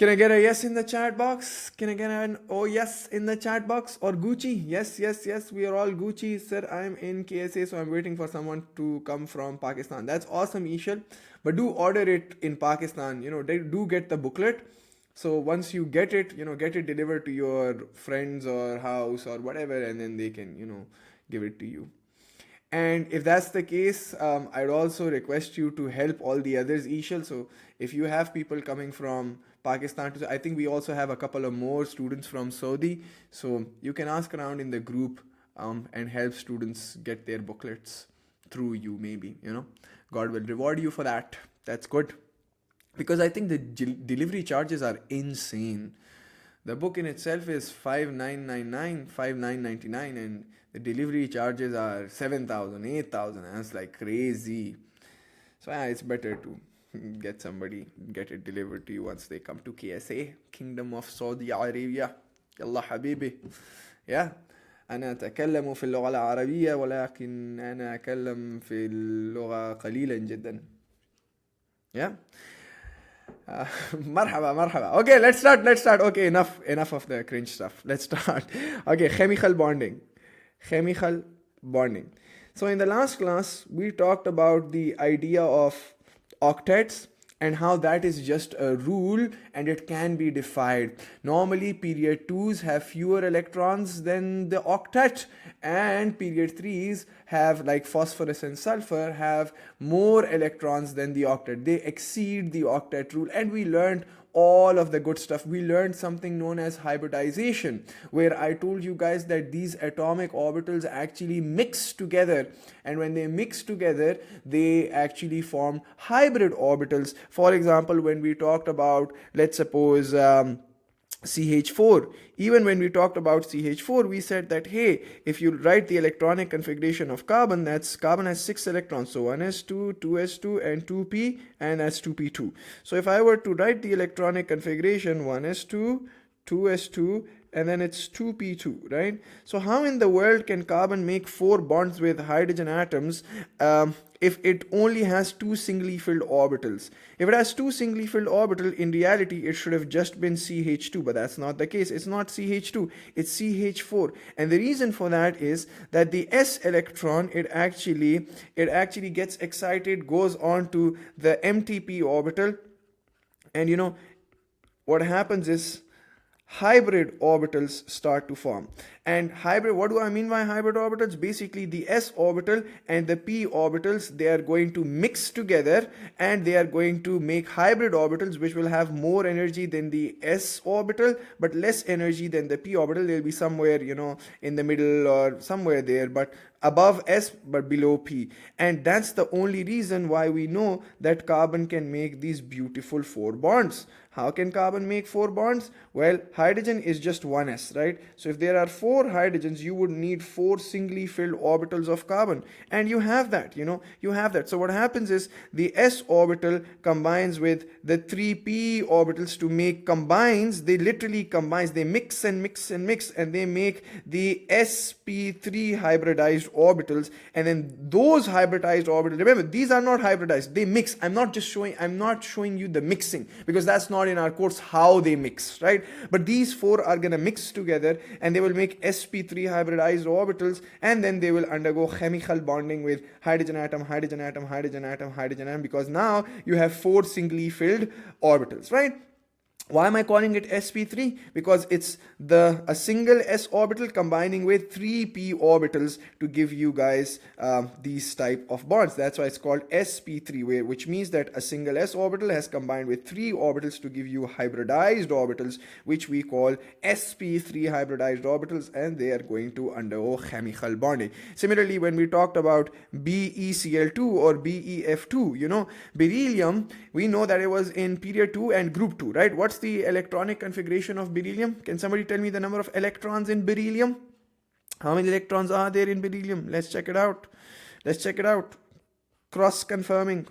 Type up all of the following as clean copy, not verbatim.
Can I get a yes in the chat box? Can I get an oh yes in the chat box? Or Gucci? Yes, yes, yes. We are all Gucci. Sir, I'm in KSA, so I'm waiting for someone to come from Pakistan. That's awesome, Ishal. But do order it in Pakistan. They do get the booklet. So once you get it, get it delivered to your friends or house or whatever, and then they can, give it to you. And if that's the case, I'd also request you to help all the others, Ishal. So if you have people coming from Pakistan, I think we also have a couple of more students from Saudi. So you can ask around in the group and help students get their booklets through you, maybe. God will reward you for that. That's good. Because I think the delivery charges are insane. The book in itself is 5,999, 5,999, and the delivery charges are 7,000, 8,000. That's like crazy. So yeah, it's better to get it delivered to you once they come to KSA, Kingdom of Saudi Arabia. يلا حبيبي. Yeah. أنا أتكلم في اللغة العربية ولكن أنا أتكلم في اللغة قليلا جدا. Yeah. Marhaba, marhaba. Okay, let's start. Okay, enough of the cringe stuff. Let's start. Okay, chemical bonding. So in the last class, we talked about the idea of octets and how that is just a rule and it can be defied. Normally, period 2s have fewer electrons than the octet, and period 3s have, like phosphorus and sulfur, have more electrons than the octet. They exceed the octet rule, and we learned all of the good stuff. We learned something known as hybridization, where I told you guys that these atomic orbitals actually mix together, and when they mix together, they actually form hybrid orbitals. For example, when we talked about, let's suppose, CH4. Even when we talked about CH4, we said that, hey, if you write the electronic configuration of carbon, that's carbon has 6 electrons. So 1s2, 2s2, and 2p, and that's 2p2. So if I were to write the electronic configuration 1s2, 2s2, and then it's 2p2, right? So how in the world can carbon make 4 bonds with hydrogen atoms if it only has 2 singly filled orbitals? If it has 2 singly filled orbitals, in reality it should have just been CH2, but that's not the case. It's not CH2, it's CH4. And the reason for that is that the s electron, it actually gets excited, goes on to the empty p orbital, and what happens is hybrid orbitals start to form. And hybrid, what do I mean by hybrid orbitals? Basically, the s orbital and the p orbitals, they are going to mix together and they are going to make hybrid orbitals which will have more energy than the s orbital but less energy than the p orbital. They'll be somewhere, in the middle or somewhere there, but above s but below p. And that's the only reason why we know that carbon can make these beautiful 4 bonds. How can carbon make 4 bonds? Well, hydrogen is just 1s, right? So if there are 4 hydrogens, you would need 4 singly filled orbitals of carbon, and you have that. You have that. So what happens is the s orbital combines with the 3p orbitals to make combines. They literally combines, they mix and mix and mix, and they make the sp3 hybridized orbitals. And then those hybridized orbitals, remember, these are not hybridized, they mix. I'm not showing you the mixing, because that's not in our course how they mix, right? But these 4 are gonna mix together and they will make sp3 hybridized orbitals, and then they will undergo chemical bonding with hydrogen atom, hydrogen atom, hydrogen atom, hydrogen atom, because now you have 4 singly filled orbitals, right? Why am I calling it sp3? Because it's a single s orbital combining with 3 p orbitals to give you guys these type of bonds. That's why it's called sp3, which means that a single s orbital has combined with 3 orbitals to give you hybridized orbitals, which we call sp3 hybridized orbitals, and they are going to undergo chemical bonding. Similarly, when we talked about BeCl2 or BeF2, beryllium, we know that it was in period 2 and group 2, right? What's the electronic configuration of beryllium? Can somebody tell me the number of electrons in beryllium? How many electrons are there in beryllium? Let's check it out. Cross confirming.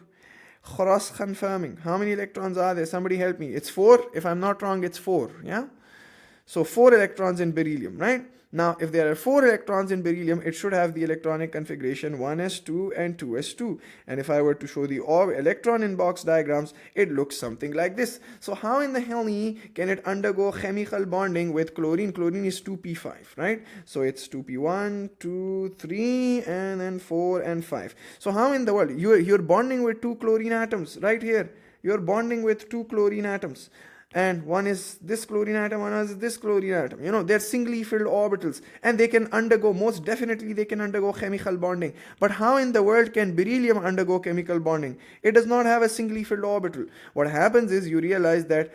How many electrons are there? Somebody help me. It's 4. If I'm not wrong, it's 4. Yeah. So 4 electrons in beryllium, right? Now, if there are 4 electrons in beryllium, it should have the electronic configuration 1s2 and 2s2. And if I were to show the electron in box diagrams, it looks something like this. So how in the hell can it undergo chemical bonding with chlorine? Chlorine is 2p5, right? So it's 2p1, 2, 3, and then 4 and 5. So how in the world? You're bonding with 2 chlorine atoms right here. You're bonding with 2 chlorine atoms, and one is this chlorine atom, one is this chlorine atom. They're singly filled orbitals, and they can undergo, most definitely they can undergo chemical bonding. But how in the world can beryllium undergo chemical bonding? It does not have a singly filled orbital. What happens is, you realize that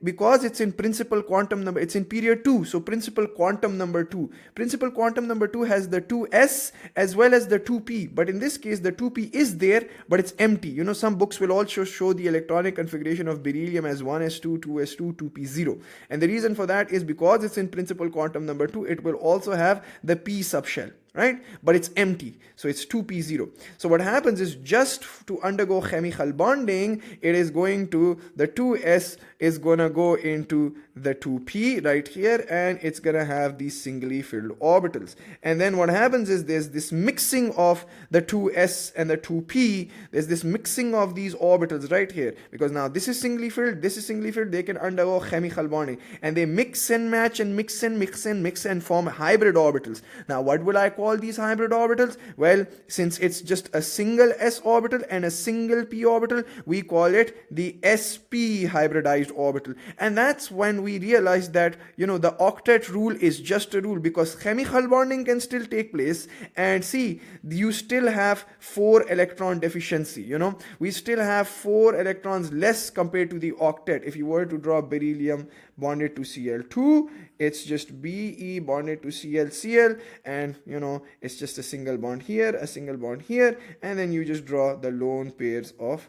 because it's in principal quantum number, it's in period 2, so principal quantum number 2. Principal quantum number 2 has the 2s as well as the 2p, but in this case the 2p is there, but it's empty. Some books will also show the electronic configuration of beryllium as 1s2, 2s2, 2p0. And the reason for that is because it's in principal quantum number 2, it will also have the p subshell, right? But it's empty, so it's 2p0. So what happens is, just to undergo chemical bonding, it is going to, the 2s is gonna go into the 2p right here, and it's gonna have these singly filled orbitals. And then what happens is, there's this mixing of the 2s and the 2p. There's this mixing of these orbitals right here, because now this is singly filled, this is singly filled. They can undergo chemical bonding, and they mix and match and mix and form hybrid orbitals. Now what will I call these hybrid orbitals? Well, since it's just a single s orbital and a single p orbital, we call it the sp hybridized orbital. And that's when we realize that the octet rule is just a rule, because chemical bonding can still take place, and see, you still have 4 electron deficiency. We still have 4 electrons less compared to the octet. If you were to draw beryllium bonded to Cl2, it's just Be bonded to ClCl, and it's just a single bond here, a single bond here, and then you just draw the lone pairs of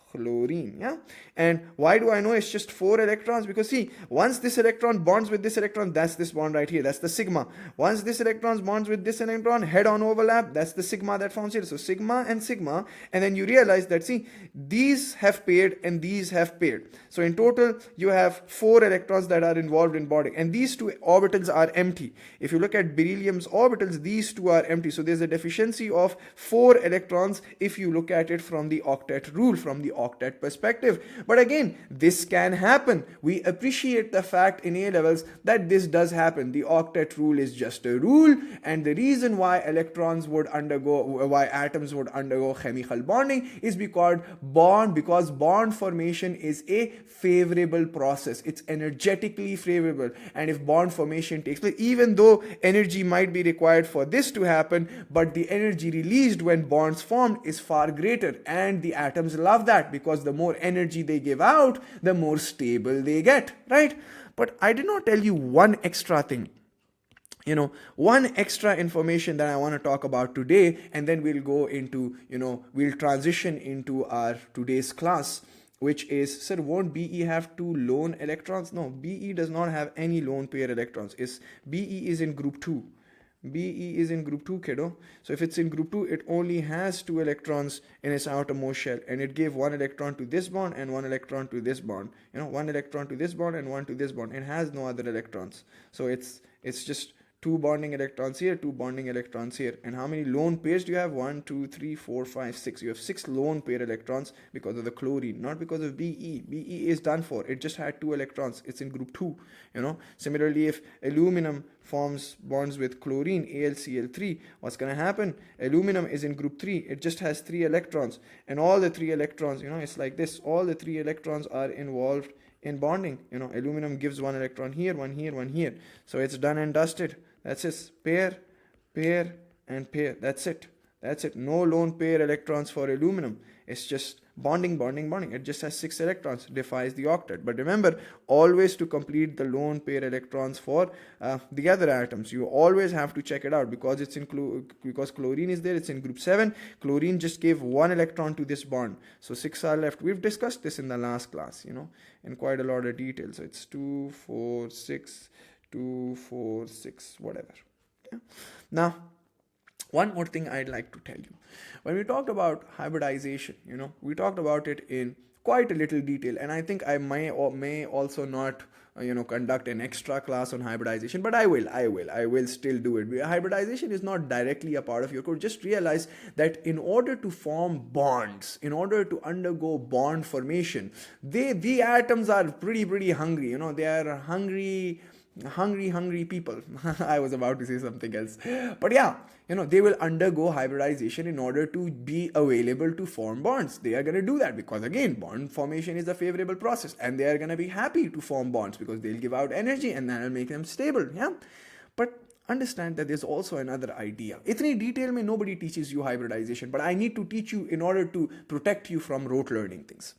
chlorine, yeah. And why do I know it's just 4 electrons? Because see, once this electron bonds with this electron, that's this bond right here, that's the sigma. Once this electron bonds with this electron, head-on overlap, that's the sigma that forms here. So sigma, and then you realize that, see, these have paired and these have paired. So in total, you have 4 electrons that are involved in bonding, and these 2 orbitals are empty. If you look at beryllium's orbitals, these 2 are empty. So there's a deficiency of 4 electrons if you look at it from the octet rule, from the octet perspective. But again, this can happen. We appreciate the fact in A levels that this does happen. The octet rule is just a rule, and the reason why atoms would undergo chemical bonding is because bond formation is a favorable process. It's energetically favorable, and if bond formation takes place, even though energy might be required for this to happen, but the energy released when bonds formed is far greater, and the atoms love that, because the more energy they give out, the more stable they get, right? But I did not tell you one extra thing. One extra information that I want to talk about today, and then we'll go into, we'll transition into our today's class, which is, sir, won't Be have 2 lone electrons? No, Be does not have any lone pair electrons. Be is in group 2. Be is in group 2, kiddo. So if it's in group 2, it only has 2 electrons in its outermost shell, and it gave 1 electron to this bond and 1 electron to this bond. 1 electron to this bond and 1 to this bond. It has no other electrons. So it's just 2 bonding electrons here, 2 bonding electrons here. And how many lone pairs do you have? 1, 2, 3, 4, 5, 6. You have 6 lone pair electrons because of the chlorine, not because of Be. Be is done for. It just had 2 electrons. It's in group 2. Similarly, if aluminum forms bonds with chlorine, AlCl3, what's going to happen? Aluminum is in group 3. It just has 3 electrons. And all the 3 electrons, it's like this. All the 3 electrons are involved in bonding. Aluminum gives 1 electron here, 1 here, 1 here. So it's done and dusted. That's it. Pair, and pair. That's it. No lone pair electrons for aluminum. It's just bonding. It just has 6 electrons. Defies the octet. But remember, always to complete the lone pair electrons for the other atoms, you always have to check it out, because it's because chlorine is there. It's in group 7. Chlorine just gave 1 electron to this bond. So 6 are left. We've discussed this in the last class, in quite a lot of detail. So it's 2, 4, 6. 2, 4, 6, whatever. Yeah. Now, one more thing I'd like to tell you. When we talked about hybridization, we talked about it in quite a little detail, and I think I may or may also not conduct an extra class on hybridization, but I will still do it. Hybridization is not directly a part of your course. Just realize that in order to form bonds, in order to undergo bond formation, the atoms are pretty hungry. They are hungry people. I was about to say something else, but yeah, they will undergo hybridization in order to be available to form bonds. They are going to do that because, again, bond formation is a favorable process, and they are going to be happy to form bonds because they'll give out energy and that will make them stable. Yeah, but understand that there's also another idea. Itni detail mein nobody teaches you hybridization, but I need to teach you in order to protect you from rote learning things.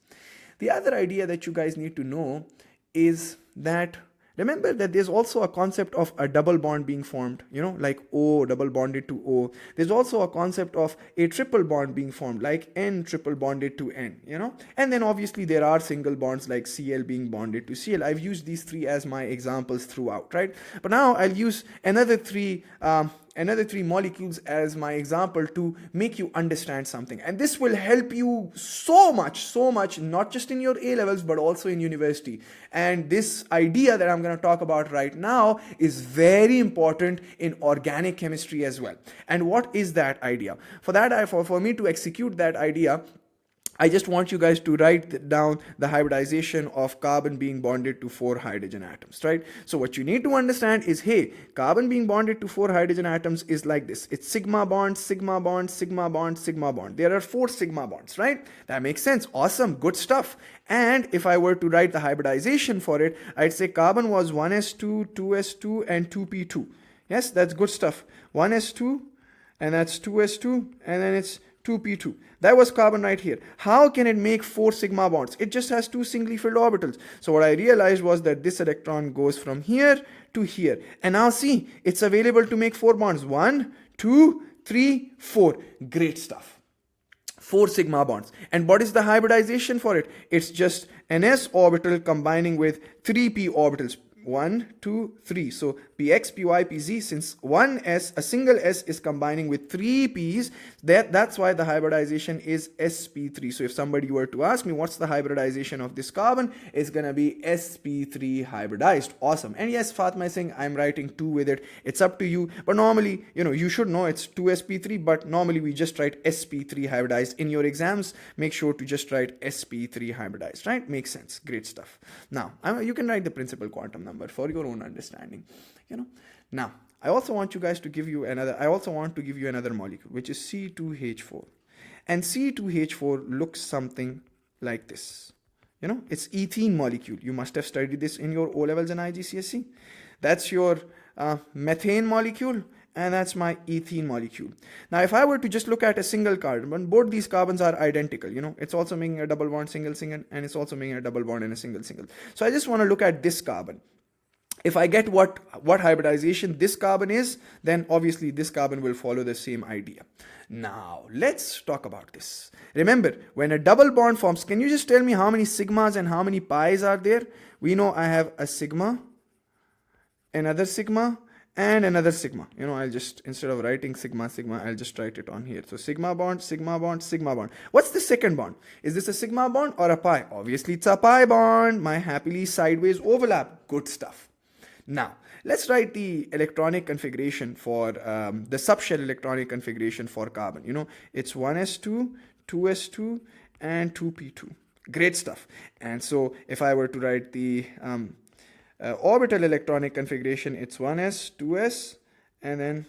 The other idea that you guys need to know is that, remember that there's also a concept of a double bond being formed, like O double bonded to O. There's also a concept of a triple bond being formed, like N triple bonded to N, And then obviously there are single bonds like Cl being bonded to Cl. I've used these three as my examples throughout, right? But now I'll use another three molecules as my example to make you understand something. And this will help you so much, not just in your A levels, but also in university. And this idea that I'm going to talk about right now is very important in organic chemistry as well. And what is that idea? For that, for me to execute that idea, I just want you guys to write down the hybridization of carbon being bonded to 4 hydrogen atoms, right? So what you need to understand is, hey, carbon being bonded to 4 hydrogen atoms is like this. It's sigma bond, sigma bond, sigma bond, sigma bond. There are 4 sigma bonds, right? That makes sense. Awesome. Good stuff. And if I were to write the hybridization for it, I'd say carbon was 1s2, 2s2, and 2p2. Yes, that's good stuff. 1s2, and that's 2s2, and then it's 2p2. That was carbon right here. How can it make 4 sigma bonds? It just has 2 singly filled orbitals. So what I realized was that this electron goes from here to here. And now see, it's available to make 4 bonds. 1, 2, 3, 4. Great stuff. 4 sigma bonds. And what is the hybridization for it? It's just an s orbital combining with 3 p orbitals. 1, 2, 3. So px, py, pz, since one s, a single s is combining with 3 p's, that's why the hybridization is sp3. So if somebody were to ask me what's the hybridization of this carbon, it's gonna be sp3 hybridized. Awesome. And yes, Fatma is saying I'm writing 2 with it. It's up to you. But normally, you should know it's 2sp3, but normally we just write sp3 hybridized. In your exams, make sure to just write sp3 hybridized, right? Makes sense. Great stuff. Now, you can write the principal quantum number for your own understanding. Now I also want you guys to give you another molecule, which is C2H4. And C2H4 looks something like this. It's ethene molecule. You must have studied this in your O levels and IGCSE. That's your methane molecule, and that's my ethene molecule. Now if I were to just look at a single carbon, both these carbons are identical. It's also making a double bond single, and it's also making a double bond and a single. So I just want to look at this carbon. If I get what hybridization this carbon is, then obviously this carbon will follow the same idea. Now, let's talk about this. Remember, when a double bond forms, can you just tell me how many sigmas and how many pi's are there? We know I have a sigma, another sigma, and another sigma. I'll just, instead of writing sigma, I'll just write it on here. So sigma bond, sigma bond, sigma bond. What's the second bond? Is this a sigma bond or a pi? Obviously, it's a pi bond. My happily sideways overlap. Good stuff. Now, let's write the electronic configuration for the subshell electronic configuration for carbon. It's 1s2, 2s2, and 2p2. Great stuff. And so if I were to write the orbital electronic configuration, it's 1s, 2s, and then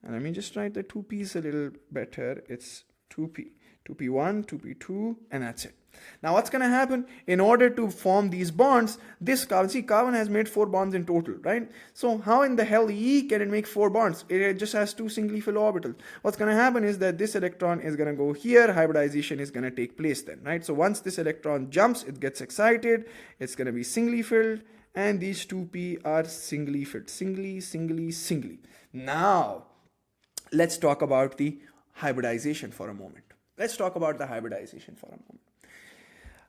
let me just write the 2p's a little better. It's 2p, 2p1, 2p2, and that's it. Now what's going to happen? In order to form these bonds, this carbon has made 4 bonds in total, right? So how in the hell can it make 4 bonds? It just has 2 singly filled orbitals. What's going to happen is that this electron is going to go here, hybridization is going to take place then, right? So once this electron jumps, it gets excited, it's going to be singly filled, and these 2p are singly filled, singly. Now, let's talk about the hybridization for a moment.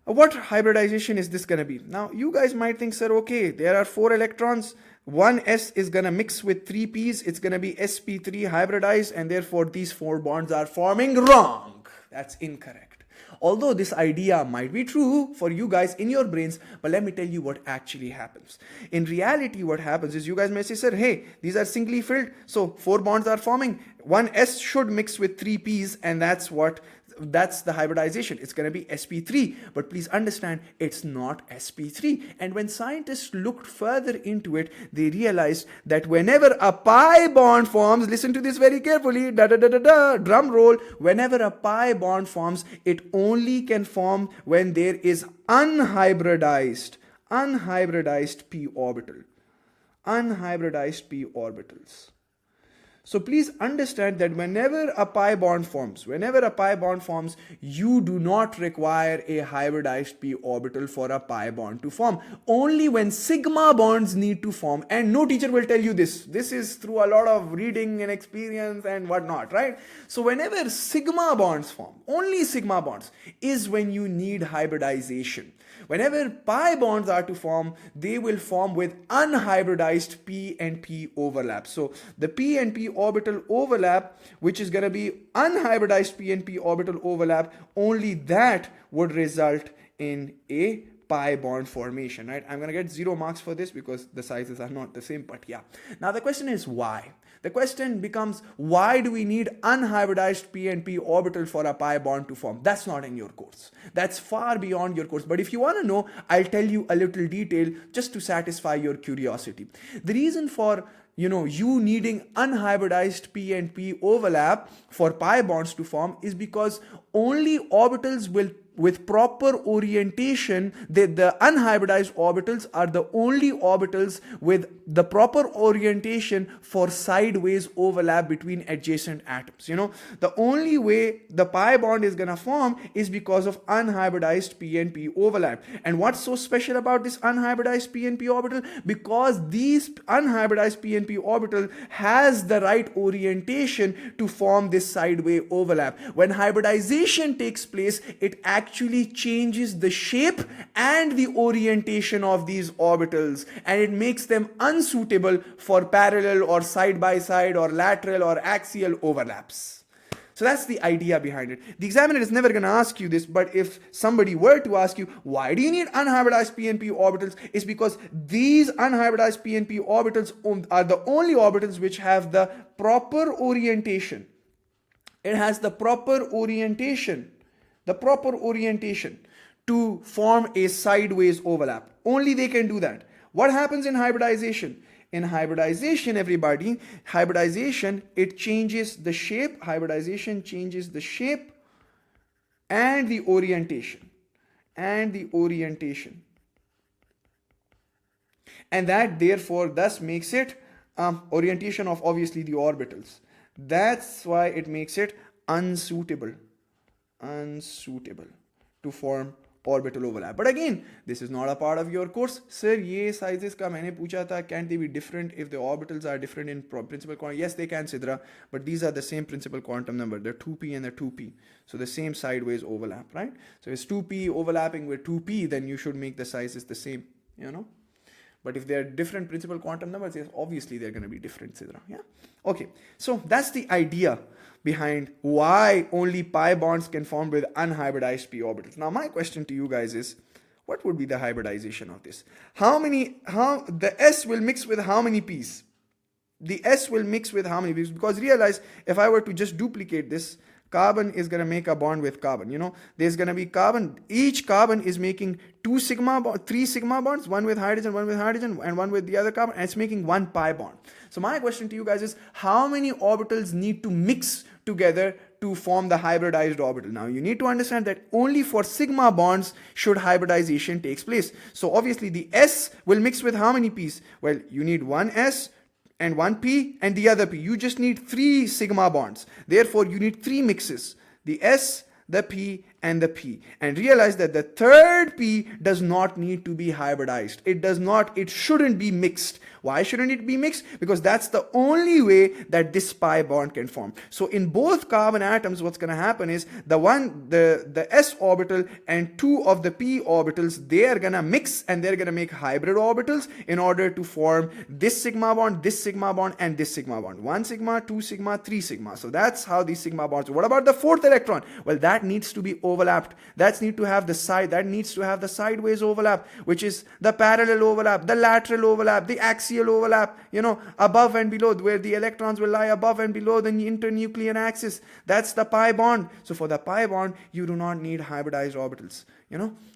What hybridization is this going to be? Now, you guys might think, sir, okay, there are 4 electrons. One s is going to mix with 3 p's. It's going to be sp3 hybridized, and therefore these 4 bonds are forming. Wrong. That's incorrect. Although this idea might be true for you guys in your brains, but let me tell you what actually happens. In reality, what happens is you guys may say, sir, hey, these are singly filled, so 4 bonds are forming. One S should mix with 3 P's, and that's the hybridization. It's going to be sp3, but please understand it's not sp3. And when scientists looked further into it, they realized that whenever a pi bond forms, listen to this very carefully, da da da da da, drum roll, whenever a pi bond forms, it only can form when there is unhybridized p orbital, unhybridized p orbitals. So please understand that whenever a pi bond forms, you do not require a hybridized p orbital for a pi bond to form. Only when sigma bonds need to form, and no teacher will tell you this. This is through a lot of reading and experience and whatnot, right? So whenever sigma bonds form, only sigma bonds, is when you need hybridization. Whenever pi bonds are to form, they will form with unhybridized p and p overlap. So the p and p orbital overlap, which is going to be unhybridized p and p orbital overlap, only that would result in a pi bond formation, right? I'm going to get 0 marks for this because the sizes are not the same, but yeah. Now the question is why? The question becomes, why do we need unhybridized p and p orbital for a pi bond to form? That's not in your course. That's far beyond your course. But if you want to know, I'll tell you a little detail just to satisfy your curiosity. The reason for you needing unhybridized p and p overlap for pi bonds to form is because only orbitals with proper orientation, the unhybridized orbitals are the only orbitals with the proper orientation for sideways overlap between adjacent atoms. The only way the pi bond is going to form is because of unhybridized p and p overlap. And what's so special about this unhybridized p and p orbital? Because these unhybridized p and p orbital has the right orientation to form this sideways overlap. When hybridization takes place, it actually changes the shape and the orientation of these orbitals, and it makes them unsuitable for parallel or side by side or lateral or axial overlaps. So that's the idea behind it. The examiner is never going to ask you this, but if somebody were to ask you, why do you need unhybridized p and p orbitals? It's because these unhybridized p and p orbitals are the only orbitals which have the proper orientation. It has the proper orientation to form a sideways overlap. Only they can do that. What happens in hybridization? In hybridization, everybody, it changes the shape. Hybridization changes the shape and the orientation. And that therefore thus makes it orientation of obviously the orbitals. That's why it makes it unsuitable to form orbital overlap. But again, this is not a part of your course. Sir, ye sizes ka maine pucha tha, can't they be different if the orbitals are different in principal quantum? Yes, they can, Sidra, but these are the same principal quantum number. They're 2p and they're 2p. So the same sideways overlap, right? So if it's 2p overlapping with 2p, then you should make the sizes the same, But if they're different principal quantum numbers, yes, obviously they're going to be different, Sidra. Yeah. Okay. So that's the idea behind why only pi bonds can form with unhybridized p orbitals. Now my question to you guys is, what would be the hybridization of this? How the s will mix with how many p's? The s will mix with how many p's? Because realize, if I were to just duplicate this, carbon is going to make a bond with carbon. There's going to be carbon. Each carbon is making 3 sigma bonds, one with hydrogen, and one with the other carbon, and it's making 1 pi bond. So my question to you guys is, how many orbitals need to mix together to form the hybridized orbital? Now you need to understand that only for sigma bonds should hybridization takes place. So obviously the s will mix with how many p's? Well, you need one s and one p and the other p. You just need 3 sigma bonds. Therefore, you need 3 mixes. The s, the p, and the p. And realize that the third p does not need to be hybridized. It shouldn't be mixed. Why shouldn't it be mixed? Because that's the only way that this pi bond can form. So in both carbon atoms, what's going to happen is the s orbital and 2 of the p orbitals, they are going to mix and they're going to make hybrid orbitals in order to form this sigma bond, and this sigma bond. 1 sigma, 2 sigma, 3 sigma. So that's how these sigma bonds. What about the 4th electron? Well, that needs to be overlapped. That needs to have the sideways overlap, which is the parallel overlap, the lateral overlap, the axial overlap, above and below, where the electrons will lie above and below the internuclear axis. That's the pi bond. So for the pi bond, you do not need hybridized orbitals.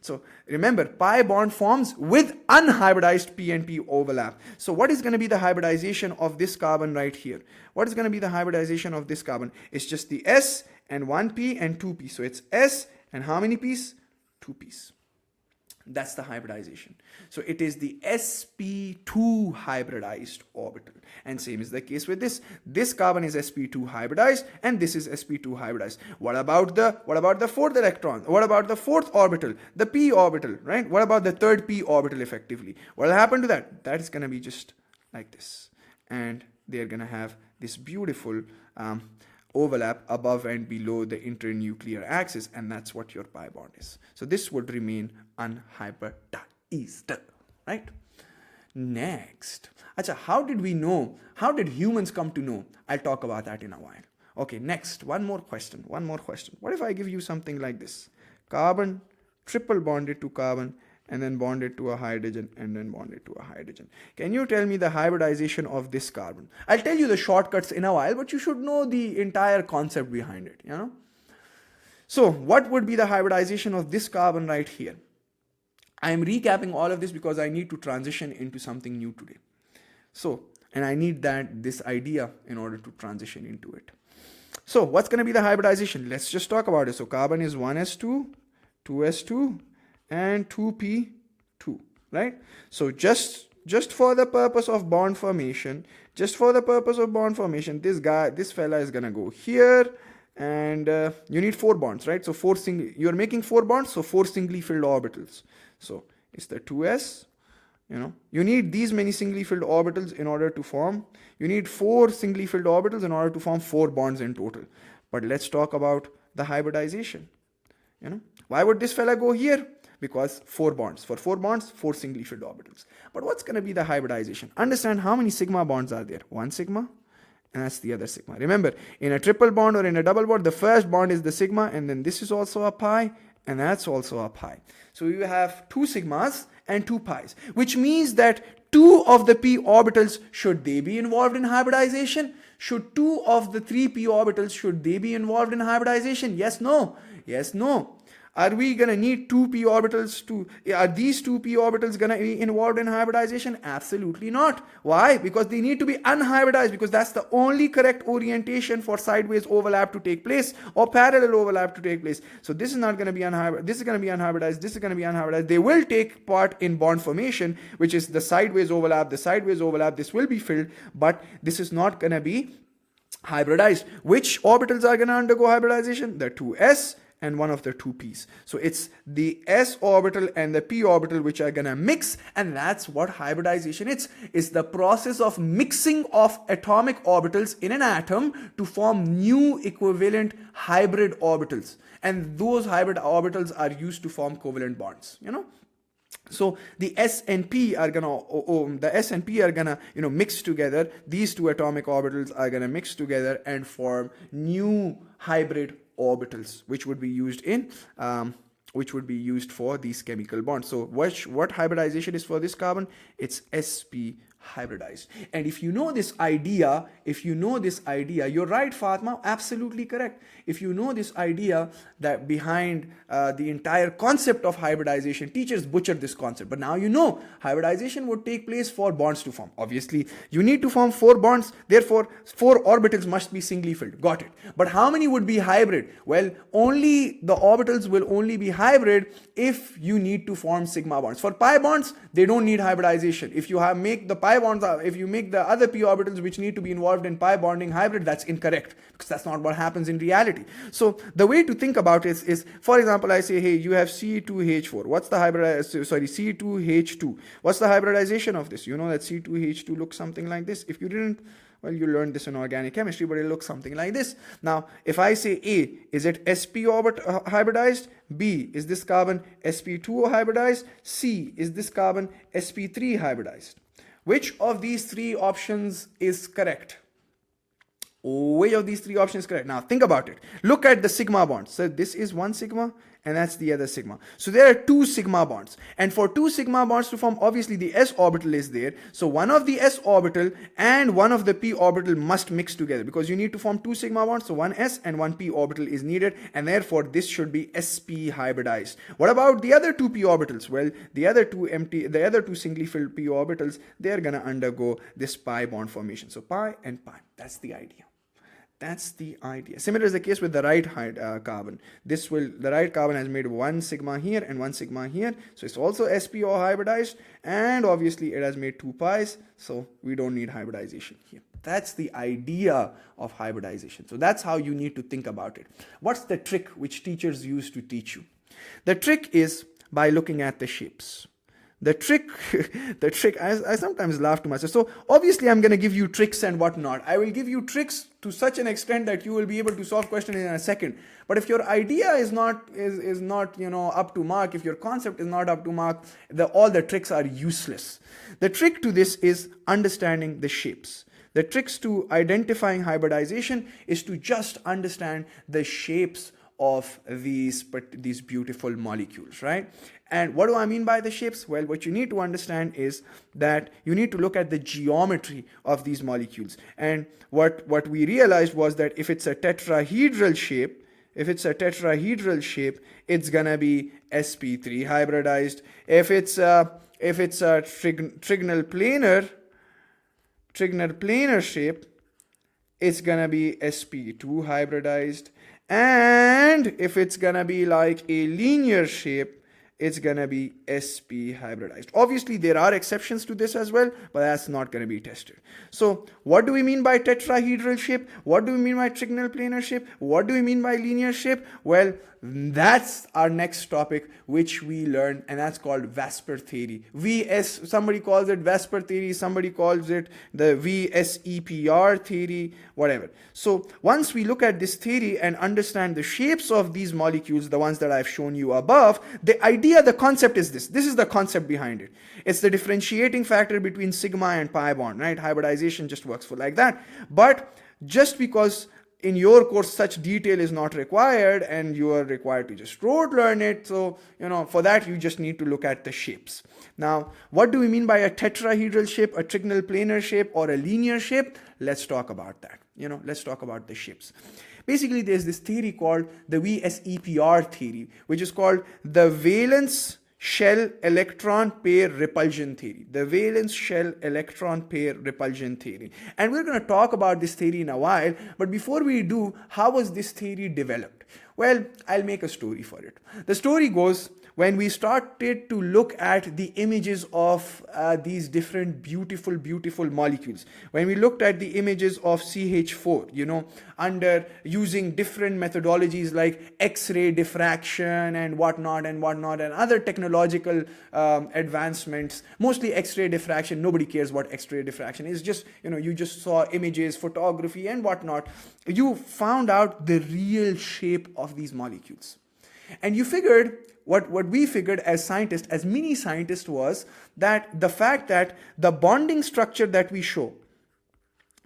So remember, pi bond forms with unhybridized p and p overlap. So what is going to be the hybridization of this carbon right here? What is going to be the hybridization of this carbon? It's just the s and 1p and 2p. So it's s and how many p's? 2p's. That's the hybridization. So it is the sp2 hybridized orbital. And same is the case with this. This carbon is sp2 hybridized and this is sp2 hybridized. What about the fourth electron? What about the fourth orbital? The p orbital, right? What about the third p orbital effectively? What will happen to that? That is going to be just like this. And they're going to have this beautiful overlap above and below the internuclear axis, and that's what your pi bond is. So this would remain unhybridized, right? Next, how did we know? How did humans come to know? I'll talk about that in a while. Okay, next, one more question. What if I give you something like this? Carbon triple bonded to carbon, and then bonded to a hydrogen, and then bonded to a hydrogen. Can you tell me the hybridization of this carbon? I'll tell you the shortcuts in a while, but you should know the entire concept behind it, So what would be the hybridization of this carbon right here? I'm recapping all of this because I need to transition into something new today. So, and I need this idea in order to transition into it. So what's going to be the hybridization? Let's just talk about it. So carbon is 1s2, 2s2, and 2p2, right? So just for the purpose of bond formation, this fella is gonna go here, and you need 4 bonds, right? So you're making 4 bonds, so 4 singly filled orbitals. So it's the 2s, you need these many singly filled orbitals in order to form, you need 4 singly filled orbitals in order to form 4 bonds in total. But let's talk about the hybridization. Why would this fella go here? Because 4 bonds. For 4 bonds, 4 singly filled orbitals. But what's going to be the hybridization? Understand how many sigma bonds are there? 1 sigma, and that's the other sigma. Remember, in a triple bond or in a double bond, the first bond is the sigma, and then this is also a pi, and that's also a pi. So you have 2 sigmas and 2 pi's, which means that 2 of the p orbitals, should they be involved in hybridization? Should 2 of the 3 p orbitals, should they be involved in hybridization? Yes, no. Yes, no. Are we going to need 2 p orbitals are these 2 p orbitals going to be involved in hybridization? Absolutely not. Why? Because they need to be unhybridized, because that's the only correct orientation for sideways overlap to take place or parallel overlap to take place. So this is not going to be unhybridized. This is going to be unhybridized. This is going to be unhybridized. They will take part in bond formation, which is the sideways overlap. The sideways overlap, this will be filled, but this is not going to be hybridized. Which orbitals are going to undergo hybridization? The 2s and one of the 2p's. So it's the s orbital and the p orbital which are gonna mix, and that's what hybridization is. It's the process of mixing of atomic orbitals in an atom to form new equivalent hybrid orbitals, and those hybrid orbitals are used to form covalent bonds. So the S and P are gonna mix together. These 2 atomic orbitals are gonna mix together and form new hybrid orbitals, which would be used for these chemical bonds. So what hybridization is for this carbon? It's sp hybridized. And if you know this idea, you're right, Fatma, absolutely correct. If you know this idea that behind the entire concept of hybridization, teachers butchered this concept, but now you know hybridization would take place for bonds to form. Obviously, you need to form 4 bonds, therefore 4 orbitals must be singly filled. Got it. But how many would be hybrid? Well, only the orbitals will only be hybrid if you need to form sigma bonds. For pi bonds, they don't need hybridization. If you make the pi bonds, if you make the other p orbitals which need to be involved in pi bonding hybrid, that's incorrect, because that's not what happens in reality. So the way to think about it is, for example, I say, hey, you have C2H4. What's the C2H2? What's the hybridization of this? You know that C2H2 looks something like this. If you didn't, well, you learned this in organic chemistry, but it looks something like this. Now, if I say A, is it sp orbit hybridized? B, is this carbon sp2 hybridized? C, is this carbon sp3 hybridized? Which of these 3 options is correct? Which of these three options is correct? Now think about it. Look at the sigma bonds. So this is one sigma and that's the other sigma. So there are two sigma bonds. And for two sigma bonds to form, obviously the s orbital is there. So one of the s orbital and one of the p orbital must mix together because you need to form two sigma bonds. So one s and one p orbital is needed, and therefore this should be sp hybridized. What about the other two p orbitals? Well, the other two singly filled p orbitals, they're gonna undergo this pi bond formation. So pi and pi. That's the idea. That's the idea. Similar is the case with the right carbon. The right carbon has made one sigma here and one sigma here. So it's also sp or hybridized, and obviously it has made two pi's. So we don't need hybridization here. That's the idea of hybridization. So that's how you need to think about it. What's the trick which teachers use to teach you? The trick is by looking at the shapes. The trick, I sometimes laugh to myself. So obviously I'm going to give you tricks and whatnot. I will give you tricks to such an extent that you will be able to solve questions in a second. But if your idea is not up to mark, if your concept is not up to mark, all the tricks are useless. The trick to this is understanding the shapes. The tricks to identifying hybridization is to just understand the shapes of these beautiful molecules, right? And what do I mean by the shapes? Well, what you need to understand is that you need to look at the geometry of these molecules. And what we realized was that if it's a tetrahedral shape, it's gonna be sp3 hybridized. If it's a trigonal planar shape, it's gonna be sp2 hybridized. And if it's gonna be like a linear shape, it's gonna be sp hybridized. Obviously there are exceptions to this as well, but that's not gonna be tested. So what do we mean by tetrahedral shape? What do we mean by trigonal planar shape? What do we mean by linear shape? Well, that's our next topic which we learn, and that's called VSEPR theory. Somebody calls it VSEPR theory, somebody calls it the VSEPR theory, whatever. So once we look at this theory and understand the shapes of these molecules, the ones that I've shown you above, the concept is this. This is the concept behind it. It's the differentiating factor between sigma and pi bond, right? Hybridization just works for like that. But just because in your course such detail is not required and you are required to just rote learn it, so for that you just need to look at the shapes. Now what do we mean by a tetrahedral shape, a trigonal planar shape, or a linear shape? Let's talk about that. Let's talk about the shapes. Basically there's this theory called the VSEPR theory, which is called the valence shell electron pair repulsion theory. The valence shell electron pair repulsion theory. And we're going to talk about this theory in a while, but before we do, how was this theory developed? Well, I'll make a story for it. The story goes, when we started to look at the images of these different beautiful molecules, when we looked at the images of CH4, under using different methodologies like X-ray diffraction and whatnot and other technological advancements, mostly X-ray diffraction. Nobody cares what X-ray diffraction is. Just, you just saw images, photography and whatnot. You found out the real shape of these molecules. And you figured, what we figured as scientists, as mini scientists, was that the fact that the bonding structure that we show,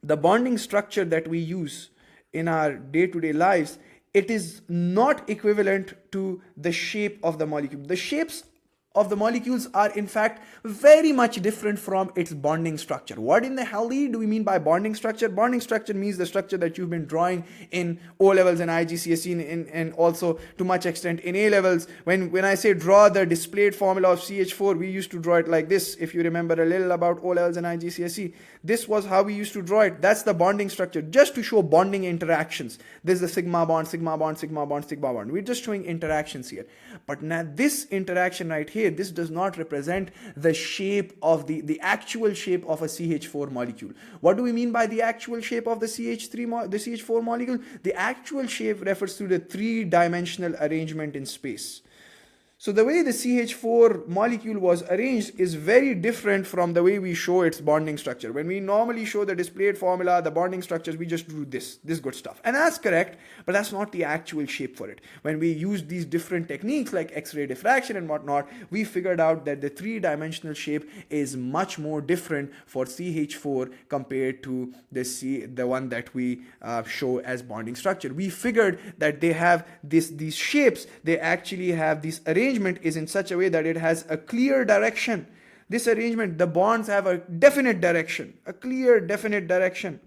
the bonding structure that we use in our day-to-day lives, it is not equivalent to the shape of the molecule. The shapes of the molecules are in fact very much different from its bonding structure. What in the hell do we mean by bonding structure? Bonding structure means the structure that you've been drawing in O levels and IGCSE and also to much extent in A levels. When I say draw the displayed formula of CH4, we used to draw it like this. If you remember a little about O levels and IGCSE, this was how we used to draw it. That's the bonding structure, just to show bonding interactions. This is the sigma bond, sigma bond, sigma bond, sigma bond. We're just showing interactions here. But now this interaction right here, this does not represent the shape of the actual shape of a CH4 molecule. What do we mean by the actual shape of the CH4 molecule? The actual shape refers to the three-dimensional arrangement in space. So the way the CH4 molecule was arranged is very different from the way we show its bonding structure. When we normally show the displayed formula, the bonding structures, we just do this good stuff. And that's correct, but that's not the actual shape for it. When we use these different techniques like X-ray diffraction and whatnot, we figured out that the three-dimensional shape is much more different for CH4 compared to the one that we show as bonding structure. We figured that they have these shapes, they actually have this arrangement is in such a way that it has a clear direction. This arrangement, the bonds have a definite direction, a clear definite direction.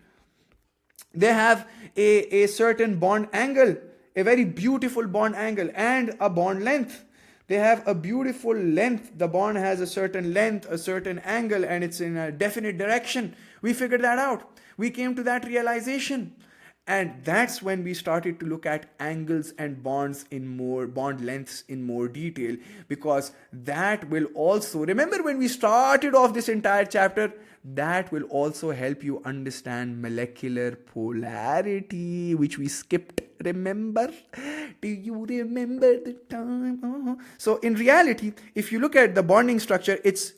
They have a certain bond angle, a very beautiful bond angle, and a bond length. They have a beautiful length. The bond has a certain length, a certain angle, and it's in a definite direction. We figured that out. We came to that realization. And that's when we started to look at angles and bond lengths in more detail, because that will also, remember when we started off this entire chapter, that will also help you understand molecular polarity, which we skipped. Remember? Do you remember the time? Oh. So in reality, if you look at the bonding structure, it's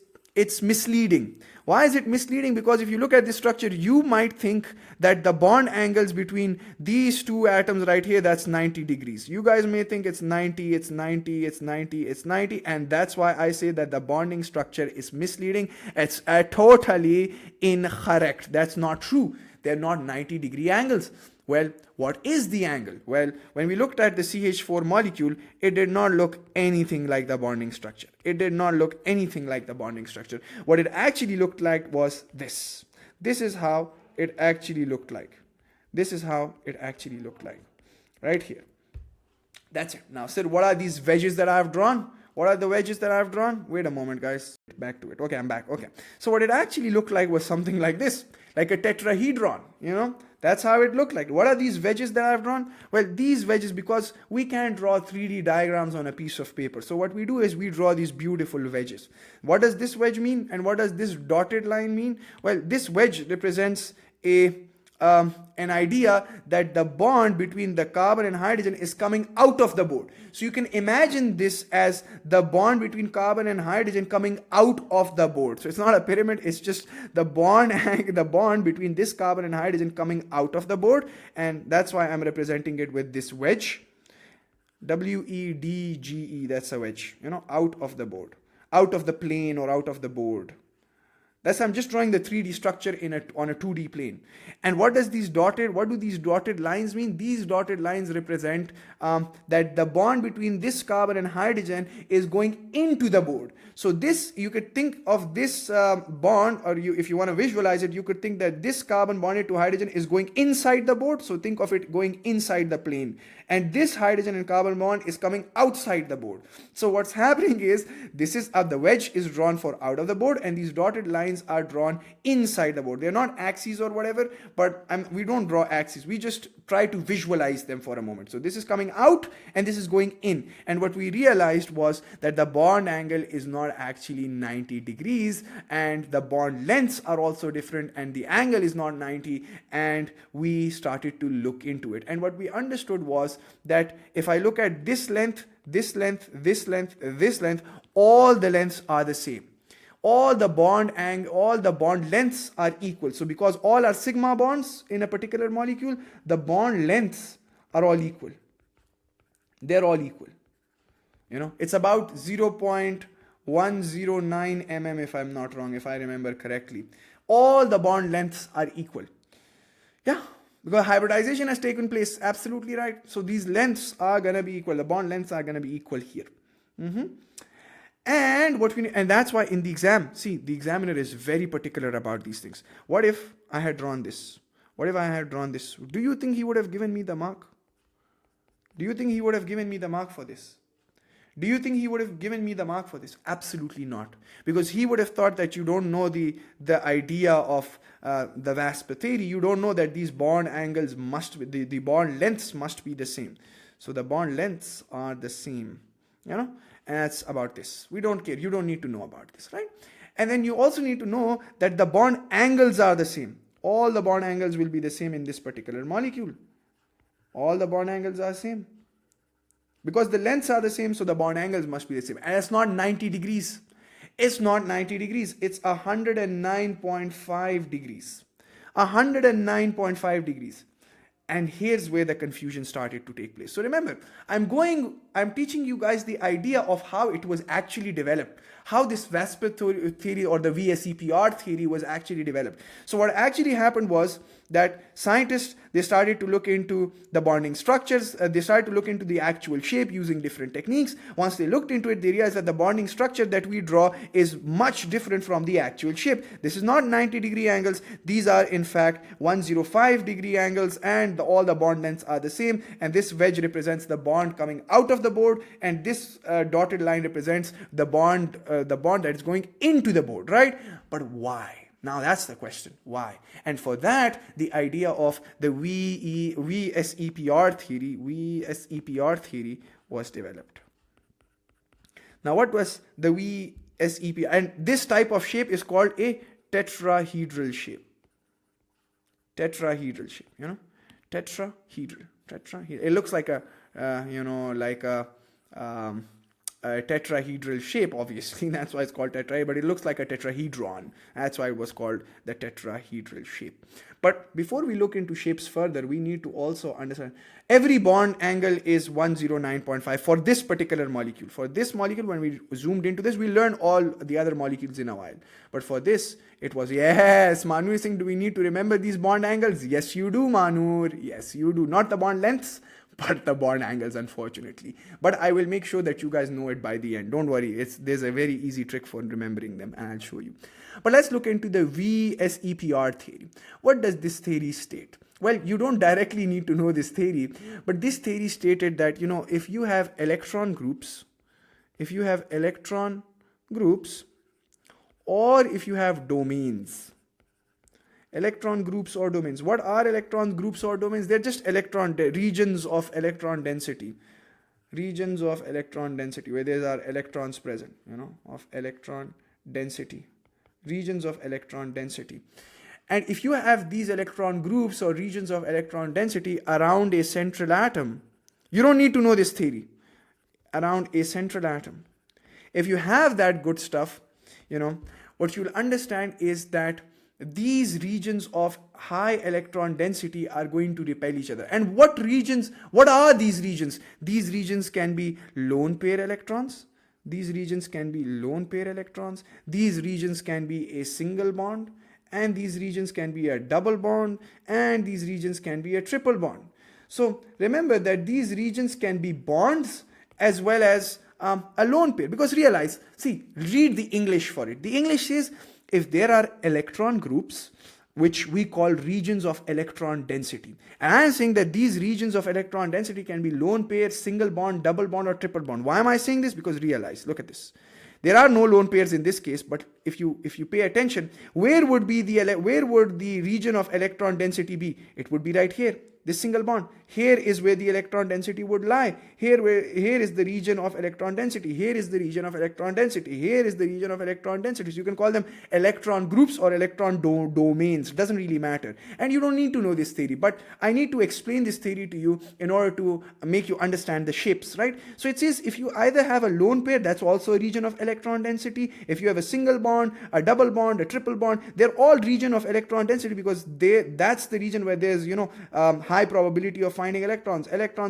misleading. Why is it misleading? Because if you look at this structure, you might think that the bond angles between these two atoms right here, that's 90 degrees. You guys may think it's 90, it's 90, it's 90, it's 90, and that's why I say that the bonding structure is misleading. It's totally incorrect. That's not true. They're not 90-degree angles. Well, what is the angle? Well, when we looked at the CH4 molecule, it did not look anything like the bonding structure. It did not look anything like the bonding structure. What it actually looked like was this. This is how it actually looked like. This is how it actually looked like. Right here. That's it. Now, sir, what are these wedges that I've drawn? What are the wedges that I've drawn? Wait a moment, guys. Back to it. Okay, I'm back. Okay. So what it actually looked like was something like this. Like a tetrahedron, you know. That's how it looked like. What are these wedges that I've drawn? Well, these wedges, because we can't draw 3D diagrams on a piece of paper. So what we do is we draw these beautiful wedges. What does this wedge mean? And what does this dotted line mean? Well, this wedge represents an idea that the bond between the carbon and hydrogen is coming out of the board. So you can imagine this as the bond between carbon and hydrogen coming out of the board. So it's not a pyramid, it's just the bond between this carbon and hydrogen coming out of the board, and that's why I'm representing it with this wedge. WEDGE, that's a wedge, you know, out of the board, out of the plane or out of the board. I'm just drawing the 3D structure on a 2D plane. And what do these dotted lines mean? These dotted lines represent that the bond between this carbon and hydrogen is going into the board. So this, you could think of this bond, or if you want to visualize it, you could think that this carbon bonded to hydrogen is going inside the board. So think of it going inside the plane. And this hydrogen and carbon bond is coming outside the board. So what's happening is, this is the wedge is drawn for out of the board, and these dotted lines are drawn inside the board. They're not axes or whatever, but we don't draw axes. We just try to visualize them for a moment. So this is coming out and this is going in. And what we realized was that the bond angle is not actually 90 degrees, and the bond lengths are also different, and the angle is not 90, and we started to look into it. And what we understood was that if I look at this length, this length, this length, this length, all the lengths are the same. All the bond lengths are equal. So because all are sigma bonds in a particular molecule, the bond lengths are all equal. They're all equal. You know, it's about 0.109 mm if I'm not wrong, if I remember correctly. All the bond lengths are equal. Yeah. Because hybridization has taken place, absolutely right. So these lengths are going to be equal. The bond lengths are going to be equal here. And that's why in the exam, see, the examiner is very particular about these things. What if I had drawn this? What if I had drawn this? Do you think he would have given me the mark? Do you think he would have given me the mark for this? Do you think he would have given me the mark for this? Absolutely not. Because he would have thought that you don't know the idea of the VSEPR theory. You don't know that these bond angles must be, the bond lengths must be the same. So the bond lengths are the same. You know? And that's about this. We don't care. You don't need to know about this, right? And then you also need to know that the bond angles are the same. All the bond angles will be the same in this particular molecule. All the bond angles are same. Because the lengths are the same, so the bond angles must be the same. And it's not 90 degrees. It's not 90 degrees. It's 109.5 degrees. 109.5 degrees. And here's where the confusion started to take place. So remember, I'm teaching you guys the idea of how it was actually developed, how this VSEPR theory or the VSEPR theory was actually developed. So what actually happened was that scientists, they started to look into the bonding structures, they started to look into the actual shape using different techniques. Once they looked into it, they realized that the bonding structure that we draw is much different from the actual shape. This is not 90-degree angles, these are in fact 105-degree angles, and all the bond lengths are the same, and this wedge represents the bond coming out of the board, and this dotted line represents the bond that is going into the board, right? But why? Now that's the question, why? And for that, the idea of the VSEPR theory was developed. Now what was the VSEPR? And this type of shape is called a tetrahedral shape. Tetrahedral shape, you know? Tetrahedral. It looks like a tetrahedral shape, obviously. That's why it's called tetrahedral, but it looks like a tetrahedron. That's why it was called the tetrahedral shape. But before we look into shapes further, we need to also understand every bond angle is 109.5 for this particular molecule. For this molecule, when we zoomed into this, we learned all the other molecules in a while. But for this, it was, yes, Manu is saying, do we need to remember these bond angles? Yes, you do, Manur. Yes, you do. Not the bond lengths, but the bond angles, unfortunately. But I will make sure that you guys know it by the end. Don't worry, there's a very easy trick for remembering them, and I'll show you. But let's look into the VSEPR theory. What does this theory state? Well, you don't directly need to know this theory, but this theory stated that, you know, if you have electron groups, or if you have domains, electron groups or domains. What are electron groups or domains? They're just regions of electron density. Regions of electron density, where there are electrons present, you know, of electron density. Regions of electron density. And if you have these electron groups or regions of electron density around a central atom, you don't need to know this theory. Around a central atom. If you have that good stuff, you know, what you'll understand is that these regions of high electron density are going to repel each other. And what are these regions? These regions can be lone pair electrons. These regions can be lone pair electrons. These regions can be a single bond. And these regions can be a double bond. And these regions can be a triple bond. So remember that these regions can be bonds as well as a lone pair. Because realize, read the English for it. The English says, if there are electron groups, which we call regions of electron density. And I am saying that these regions of electron density can be lone pair, single bond, double bond, or triple bond. Why am I saying this? Because realize, look at this. There are no lone pairs in this case, but if you pay attention, where would the region of electron density be? It would be right here. This single bond. Here is where the electron density would lie. Here is the region of electron density. Here is the region of electron density. Here is the region of electron density. So you can call them electron groups or electron domains. It doesn't really matter. And you don't need to know this theory, but I need to explain this theory to you in order to make you understand the shapes, right? So it says if you either have a lone pair, that's also a region of electron density. If you have a single bond, a double bond, a triple bond, they're all region of electron density because that's the region where there's, high probability of finding electrons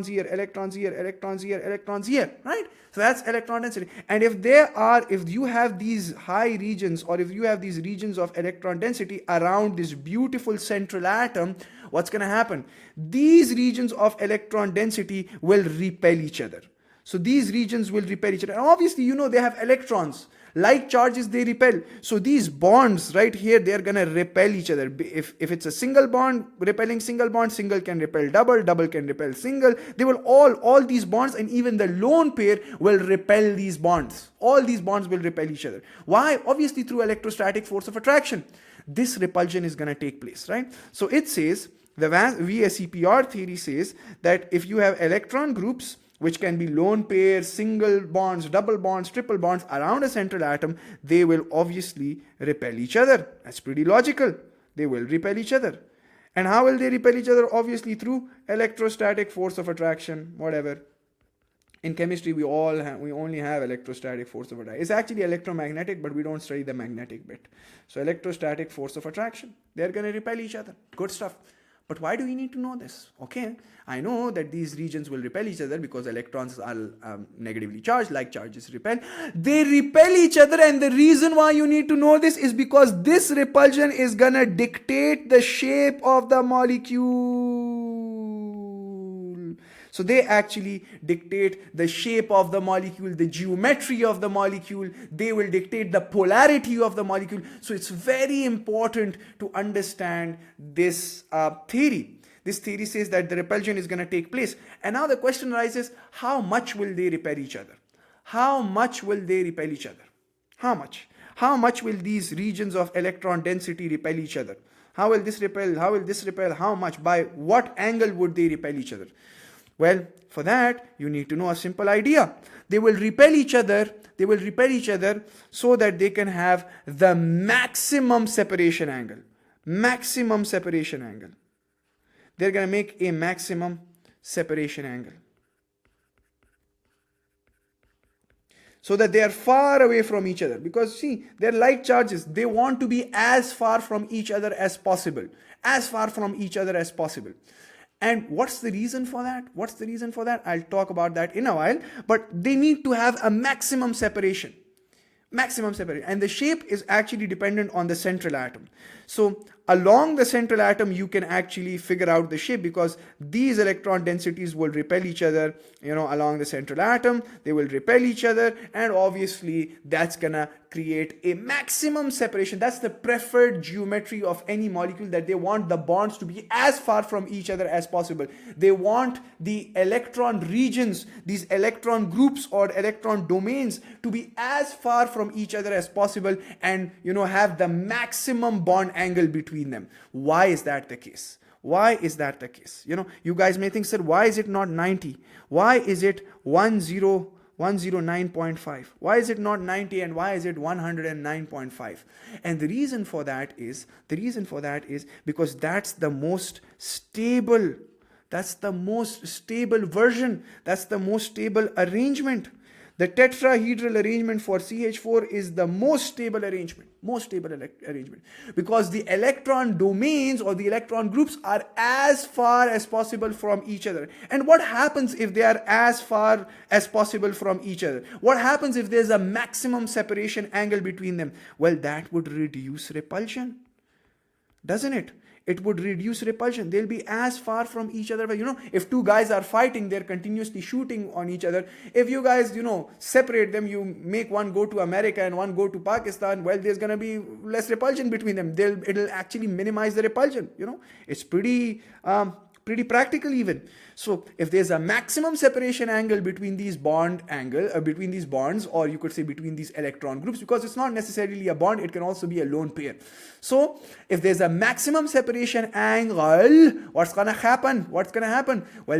here, electrons here, electrons here, electrons here, right? So that's electron density. And if you have these high regions, or if you have these regions of electron density around this beautiful central atom, what's going to happen? These regions of electron density will repel each other. So these regions will repel each other. And obviously, they have electrons. Like charges, they repel. So these bonds right here, they're going to repel each other. If it's a single bond repelling single bond, single can repel double, double can repel single. They will all these bonds, and even the lone pair will repel these bonds. All these bonds will repel each other. Why? Obviously through electrostatic force of attraction. This repulsion is going to take place, right? So it says, the VSEPR theory says that if you have electron groups, which can be lone pairs, single bonds, double bonds, triple bonds around a central atom, they will obviously repel each other. That's pretty logical. They will repel each other. And how will they repel each other? Obviously through electrostatic force of attraction, whatever. In chemistry, we only have electrostatic force of attraction. It's actually electromagnetic, but we don't study the magnetic bit. So electrostatic force of attraction, they're going to repel each other. Good stuff. But why do we need to know this? Okay, I know that these regions will repel each other because electrons are negatively charged, like charges repel. They repel each other, and the reason why you need to know this is because this repulsion is gonna dictate the shape of the molecule. So they actually dictate the shape of the molecule, the geometry of the molecule. They will dictate the polarity of the molecule. So it's very important to understand this theory. This theory says that the repulsion is going to take place. And now the question arises, how much will they repel each other? How much will they repel each other? How much? How much will these regions of electron density repel each other? How will this repel? How will this repel? How much? By what angle would they repel each other? Well, for that, you need to know a simple idea. They will repel each other. They will repel each other so that they can have the maximum separation angle. Maximum separation angle. They're going to make a maximum separation angle. So that they are far away from each other. Because see, they're light charges. They want to be as far from each other as possible. As far from each other as possible. And what's the reason for that? What's the reason for that? I'll talk about that in a while. But they need to have a maximum separation. Maximum separation. And the shape is actually dependent on the central atom. So along the central atom, you can actually figure out the shape because these electron densities will repel each other, along the central atom. They will repel each other. And obviously, that's going to create a maximum separation. That's the preferred geometry of any molecule, that they want the bonds to be as far from each other as possible. They want the electron regions, these electron groups or electron domains to be as far from each other as possible and, have the maximum bond angle between them. Why is that the case? Why is that the case? You guys may think, sir, why is it not 90? Why is it 109.5? Why is it not 90 and why is it 109.5? And the reason for that is because that's the most stable. That's the most stable version. That's the most stable arrangement. The tetrahedral arrangement for CH4 is the most stable arrangement. Because the electron domains or the electron groups are as far as possible from each other. And what happens if they are as far as possible from each other? What happens if there's a maximum separation angle between them? Well, that would reduce repulsion, doesn't it? It would reduce repulsion. They'll be as far from each other. But if two guys are fighting, they're continuously shooting on each other. If you guys, separate them, you make one go to America and one go to Pakistan, well, there's going to be less repulsion between them. It'll actually minimize the repulsion. It's pretty practical even. So if there's a maximum separation angle between these bonds, or you could say between these electron groups, because it's not necessarily a bond, it can also be a lone pair. So if there's a maximum separation angle, what's gonna happen? Well,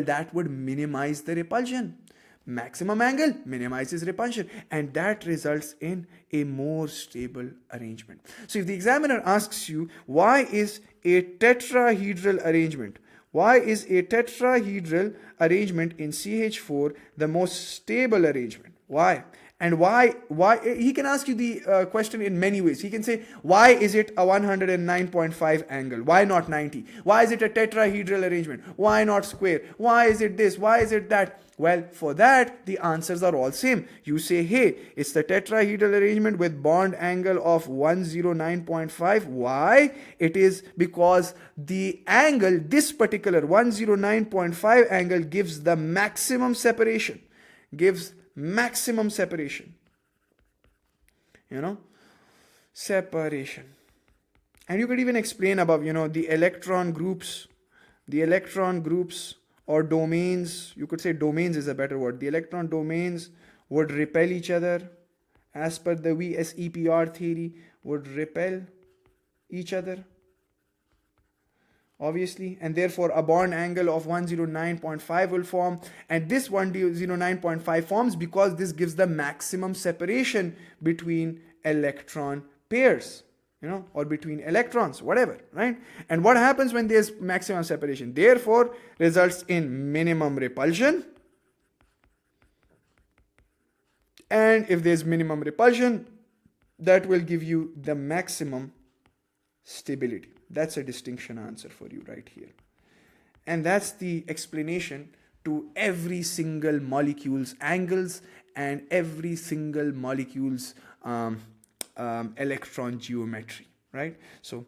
that would minimize the repulsion. Maximum angle minimizes repulsion, and that results in a more stable arrangement. So if the examiner asks you, why is a tetrahedral arrangement in CH4 the most stable arrangement? Why? And why he can ask you the question in many ways. He can say, why is it a 109.5 angle? Why not 90? Why is it a tetrahedral arrangement? Why not square? Why is it this? Why is it that? Well, for that, the answers are all same. You say, hey, it's the tetrahedral arrangement with bond angle of 109.5. Why? It is because the angle, this particular 109.5 angle, gives the maximum separation. Separation. And you could even explain above, the electron groups or domains. You could say domains is a better word. The electron domains would repel each other as per the VSEPR theory, would repel each other, obviously, and therefore a bond angle of 109.5 will form, and this 109.5 forms because this gives the maximum separation between electron pairs, or between electrons, whatever, right? And what happens when there's maximum separation? Therefore, results in minimum repulsion And if there's minimum repulsion, that will give you the maximum stability. That's a distinction answer for you right here. And that's the explanation to every single molecule's angles and every single molecule's electron geometry, right? So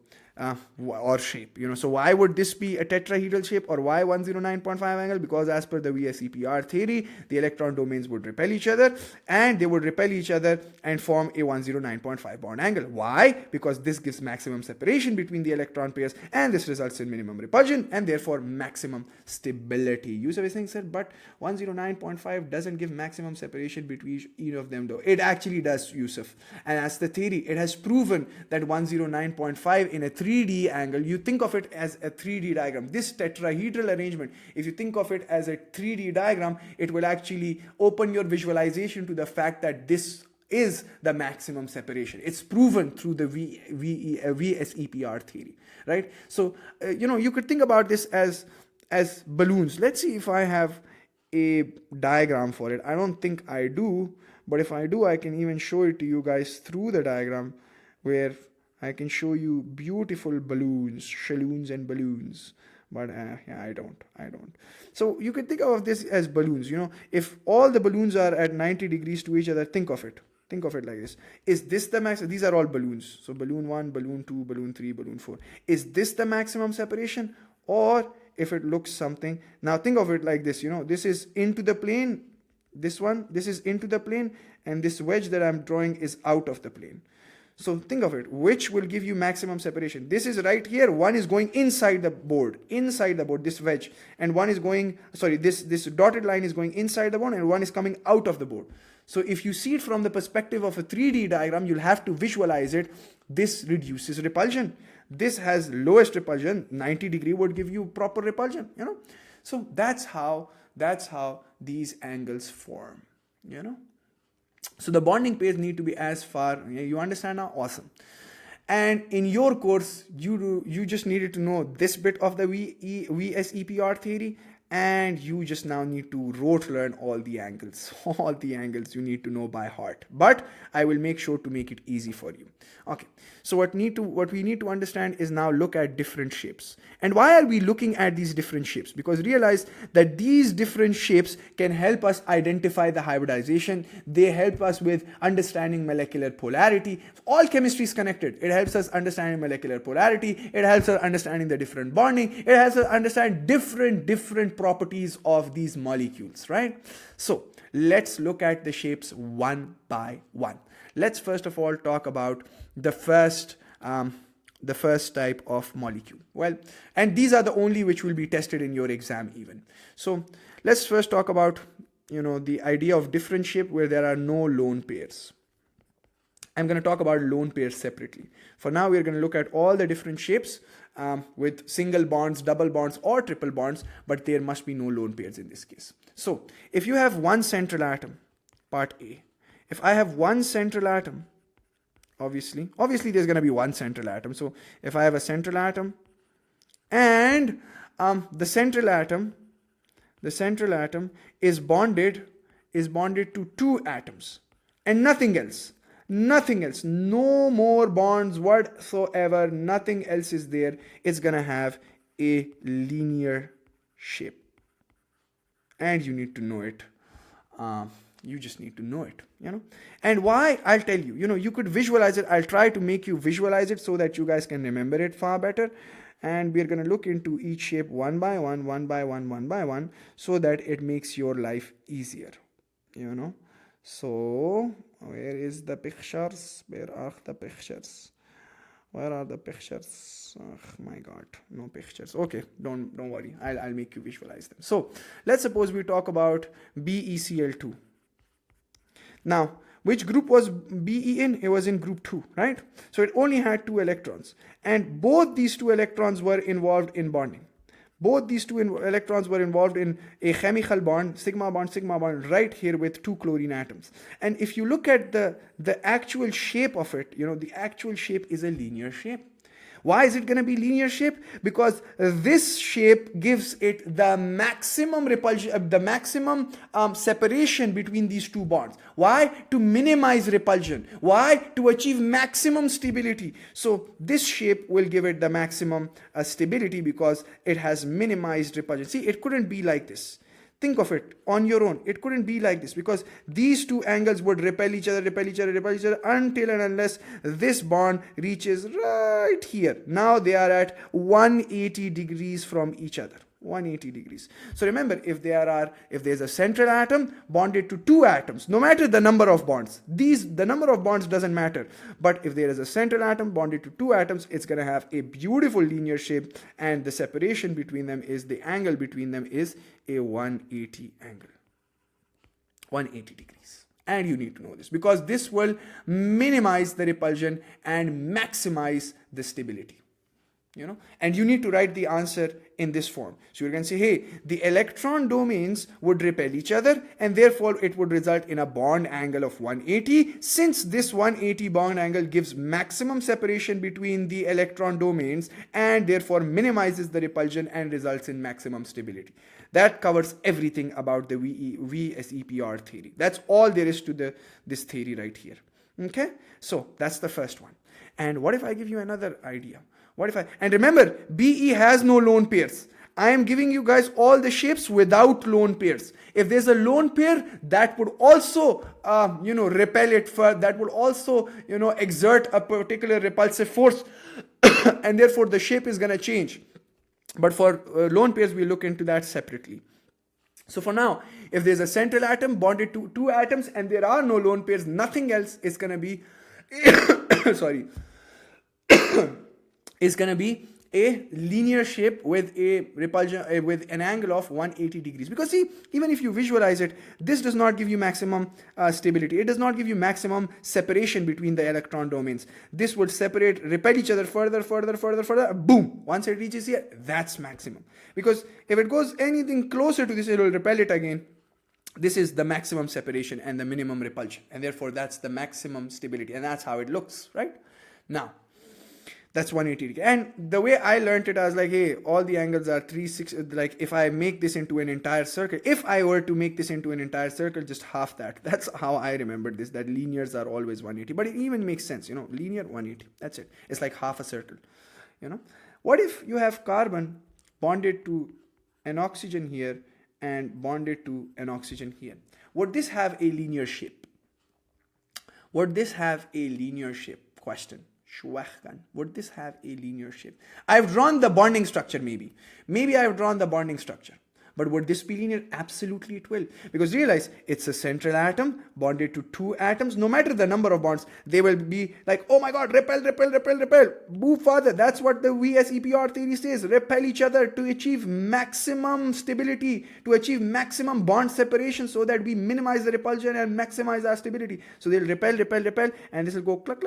or shape, so why would this be a tetrahedral shape, or why 109.5 angle? Because as per the VSEPR theory, the electron domains would repel each other, and they would repel each other and form a 109.5 bond angle. Why? Because this gives maximum separation between the electron pairs, and this results in minimum repulsion and therefore maximum stability. Yusuf is saying, sir, but 109.5 doesn't give maximum separation between each of them though. It actually does, Yusuf. And as the theory, it has proven that 109.5 in a 3D angle, you think of it as a 3D diagram. This tetrahedral arrangement, if you think of it as a 3D diagram, it will actually open your visualization to the fact that this is the maximum separation. It's proven through the VSEPR theory, right? So, you could think about this as balloons. Let's see if I have a diagram for it. I don't think I do, but if I do, I can even show it to you guys through the diagram, where I can show you beautiful balloons, shalloons and balloons. But yeah, I don't. So you can think of this as balloons. If all the balloons are at 90 degrees to each other, think of it like this. Is this the max? These are all balloons. So balloon 1, balloon 2, balloon 3, balloon 4. Is this the maximum separation? Or if it looks something, now think of it like this. This is into the plane. This is into the plane, and this wedge that I'm drawing is out of the plane. So think of it, which will give you maximum separation. This is right here, one is going inside the board, this wedge, and one is going, this dotted line is going inside the board, and one is coming out of the board. So if you see it from the perspective of a 3D diagram, you'll have to visualize it. This reduces repulsion. This has lowest repulsion. 90 degree would give you proper repulsion, So that's how these angles form, So the bonding pairs need to be as far. You understand now? Awesome. And in your course, you just needed to know this bit of the VSEPR theory, and you just now need to rote learn all the angles. All the angles you need to know by heart. But I will make sure to make it easy for you. Okay. So what we need to understand is now look at different shapes. And why are we looking at these different shapes? Because realize that these different shapes can help us identify the hybridization. They help us with understanding molecular polarity. All chemistry is connected. It helps us understanding molecular polarity. It helps us understanding the different bonding. It helps us understand different properties of these molecules, right? So let's look at the shapes one by one. Let's first of all talk about the first type of molecule. Well, and these are the only which will be tested in your exam even. So let's first talk about the idea of different shape where there are no lone pairs. I'm going to talk about lone pairs separately. For now, we're going to look at all the different shapes with single bonds, double bonds, or triple bonds, but there must be no lone pairs in this case. So if you have one central atom, part A, if I have one central atom, obviously there's going to be one central atom. So if I have a central atom, and the central atom is bonded to two atoms and nothing else, no more bonds whatsoever, nothing else is there, it's gonna have a linear shape, and you need to know it. You just need to know it, and why, I'll tell you. You could visualize it. I'll try to make you visualize it so that you guys can remember it far better, and we're going to look into each shape one by one, so that it makes your life easier, So where is the pictures? Where are the pictures? Oh my god, no pictures. Okay, don't worry, I'll make you visualize them. So let's suppose we talk about BeCl2. Now, which group was Be in? It was in group 2, right? So it only had 2 electrons, and both these 2 electrons were involved in bonding. Both these 2 electrons were involved in a chemical bond, sigma bond, right here with 2 chlorine atoms. And if you look at the actual shape of it, the actual shape is a linear shape. Why is it going to be linear shape? Because this shape gives it the maximum repulsion, the maximum separation between these two bonds. Why? To minimize repulsion. Why? To achieve maximum stability. So this shape will give it the maximum stability because it has minimized repulsion. See, it couldn't be like this. Think of it on your own. It couldn't be like this because these two angles would repel each other, repel each other, repel each other until and unless this bond reaches right here. Now they are at 180 degrees from each other. 180 degrees. So remember, if there's a central atom bonded to two atoms, no matter the number of bonds, the number of bonds doesn't matter. But if there is a central atom bonded to two atoms, it's going to have a beautiful linear shape, and the separation between them is, the angle between them is a 180 angle. 180 degrees. And you need to know this because this will minimize the repulsion and maximize the stability. And you need to write the answer in this form. So you can say, hey, the electron domains would repel each other and therefore it would result in a bond angle of 180. Since this 180 bond angle gives maximum separation between the electron domains and therefore minimizes the repulsion and results in maximum stability. That covers everything about the VSEPR theory. That's all there is to this theory right here. Okay, so that's the first one. And what if I give you another idea? And remember, BE has no lone pairs. I am giving you guys all the shapes without lone pairs. If there's a lone pair, that would also, repel it further. That would also, exert a particular repulsive force. And therefore, the shape is going to change. But for lone pairs, we look into that separately. So for now, if there's a central atom bonded to two atoms and there are no lone pairs, nothing else is going to be, sorry, is going to be a linear shape with a repulsion with an angle of 180 degrees. Because see, even if you visualize it, this does not give you maximum stability. It does not give you maximum separation between the electron domains. This would repel each other further, boom. Once it reaches here, that's maximum. Because if it goes anything closer to this, it will repel it again. This is the maximum separation and the minimum repulsion. And therefore, that's the maximum stability. And that's how it looks, right? Now, that's 180 degrees. And the way I learned it, I was like, hey, all the angles are 360. Like if I make this into an entire circle, if I were to make this into an entire circle, just half that. That's how I remembered this, that linears are always 180. But it even makes sense, linear 180. That's it. It's like half a circle, What if you have carbon bonded to an oxygen here and bonded to an oxygen here? Would this have a linear shape? Would this have a linear shape? Question. Would this have a linear shape? I've drawn the bonding structure maybe. Maybe I've drawn the bonding structure. But would this be linear? Absolutely it will. Because realize it's a central atom bonded to two atoms. No matter the number of bonds, they will be like, oh my god, repel. Move further. That's what the VSEPR theory says. Repel each other to achieve maximum stability, to achieve maximum bond separation so that we minimize the repulsion and maximize our stability. So they'll repel, and this will go cluck,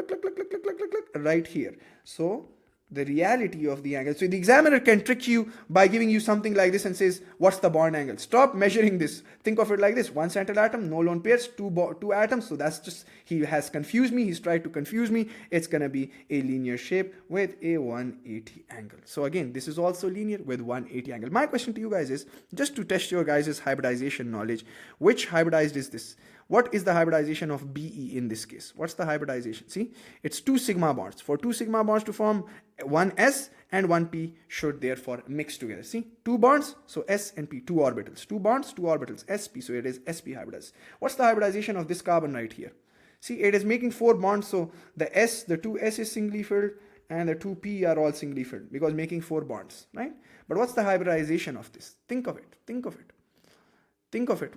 right here. So the reality of the angle. So the examiner can trick you by giving you something like this and says, what's the bond angle? Stop measuring this. Think of it like this. One central atom, no lone pairs, two atoms. So that's just, he has confused me. He's tried to confuse me. It's going to be a linear shape with a 180 angle. So again, this is also linear with 180 angle. My question to you guys is, just to test your guys' hybridization knowledge, which hybridized is this? What is the hybridization of BE in this case? What's the hybridization? See, it's two sigma bonds. For two sigma bonds to form, one S and one P should therefore mix together. See, two bonds, so S and P, two orbitals. Two bonds, two orbitals, SP, so it is SP hybridized. What's the hybridization of this carbon right here? See, it is making four bonds, so the two S is singly filled and the two P are all singly filled because making four bonds, right? But what's the hybridization of this? Think of it.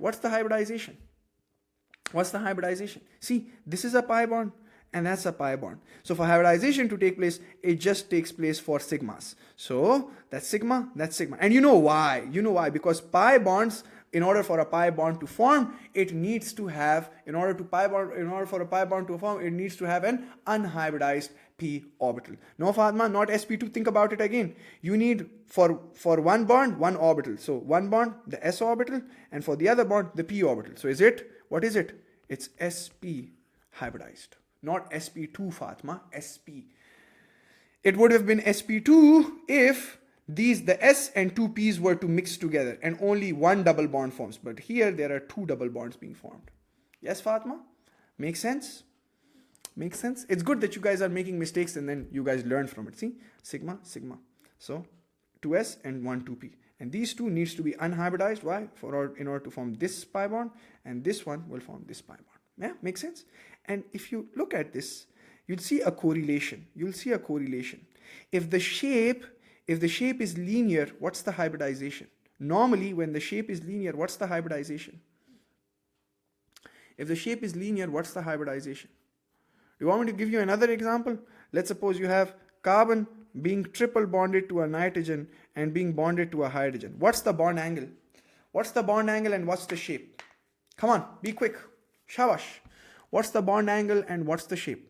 What's the hybridization? What's the hybridization? See, this is a pi bond and that's a pi bond. So for hybridization to take place, it just takes place for sigmas. So that's sigma, that's sigma. And you know why? Because pi bonds, in order for a pi bond to form, it needs to have, in order for a pi bond to form, it needs to have an unhybridized p orbital. No, Fatma, not sp2. Think about it again. You need for one bond, one orbital. So one bond, the s orbital, and for the other bond, the p orbital. So what is it? It's sp hybridized, not sp2, Fatma, sp. It would have been sp2 if the s and two p's were to mix together and only one double bond forms. But here there are two double bonds being formed. Yes, Fatma? Makes sense? Makes sense? It's good that you guys are making mistakes and then you guys learn from it. See? Sigma, sigma. So 2s and 1 2p. And these two needs to be unhybridized. Why? In order to form this pi bond, and this one will form this pi bond. Yeah, makes sense? And if you look at this, you'll see a correlation. You'll see a correlation. If the shape is linear, what's the hybridization? Normally, when the shape is linear, what's the hybridization? If the shape is linear, what's the hybridization? Do you want me to give you another example? Let's suppose you have carbon being triple bonded to a nitrogen and being bonded to a hydrogen. What's the bond angle? What's the bond angle and what's the shape? Come on, be quick. Shabash. What's the bond angle and what's the shape?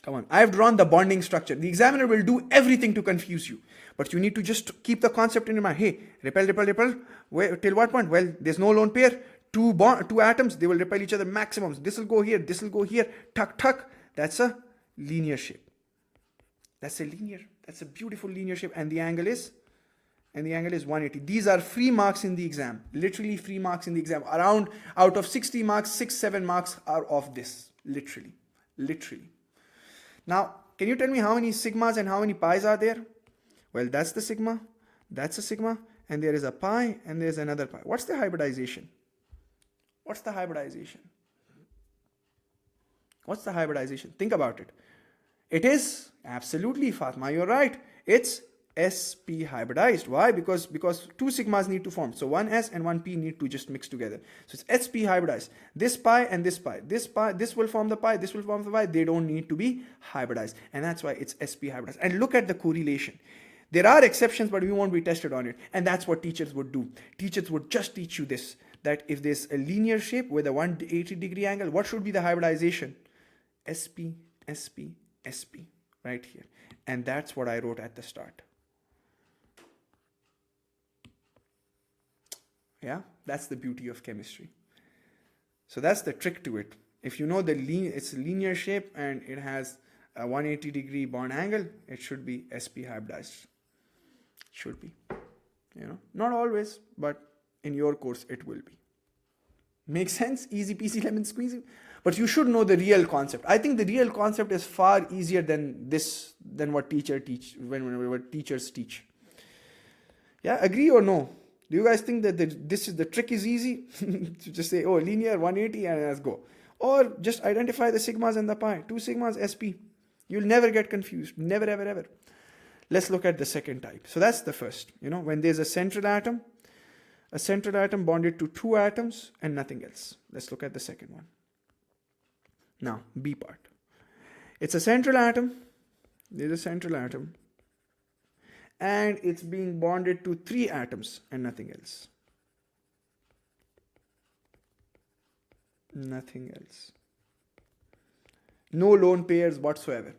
Come on, I've drawn the bonding structure. The examiner will do everything to confuse you. But you need to just keep the concept in your mind. Hey, repel, repel, repel. Where, till what point? Well, there's no lone pair. Two atoms, they will repel each other maximums. This will go here, this will go here. Tuck, tuck. That's a linear shape. That's a beautiful linear shape. And the angle is 180. These are free marks in the exam. Literally free marks in the exam. Around, out of 60 marks, 6-7 marks are of this. Literally. Now, can you tell me how many sigmas and how many pi's are there? Well, that's the sigma, that's a sigma, and there is a pi, and there's another pi. What's the hybridization? What's the hybridization? What's the hybridization? Think about it. It is, absolutely, Fatma, you're right. It's sp hybridized. Why? Because two sigmas need to form. So one s and one p need to just mix together. So it's sp hybridized. This pi and this pi. This will form the pi, this will form the pi. They don't need to be hybridized. And that's why it's sp hybridized. And look at the correlation. There are exceptions, but we won't be tested on it. And that's what teachers would do. Teachers would just teach you this, that if there's a linear shape with a 180-degree angle, what should be the hybridization? sp, sp, sp, right here. And that's what I wrote at the start. Yeah, that's the beauty of chemistry. So that's the trick to it. If you know it's a linear shape and it has a 180-degree bond angle, it should be sp hybridized. Should be. You know, not always, but in your course it will be. Make sense? Easy peasy lemon squeezy. But you should know the real concept. I think the real concept is far easier than what teachers teach. Yeah, agree or no? Do you guys think that the trick is easy? To just say, oh, linear 180 and let's go. Or just identify the sigmas and the pi. Two sigmas, sp. You'll never get confused. Never, ever, ever. Let's look at the second type. So that's the first. You know, when there's a central atom bonded to two atoms and nothing else. Let's look at the second one. Now, B part. It's a central atom. There's a central atom. And it's being bonded to three atoms and nothing else. Nothing else. No lone pairs whatsoever.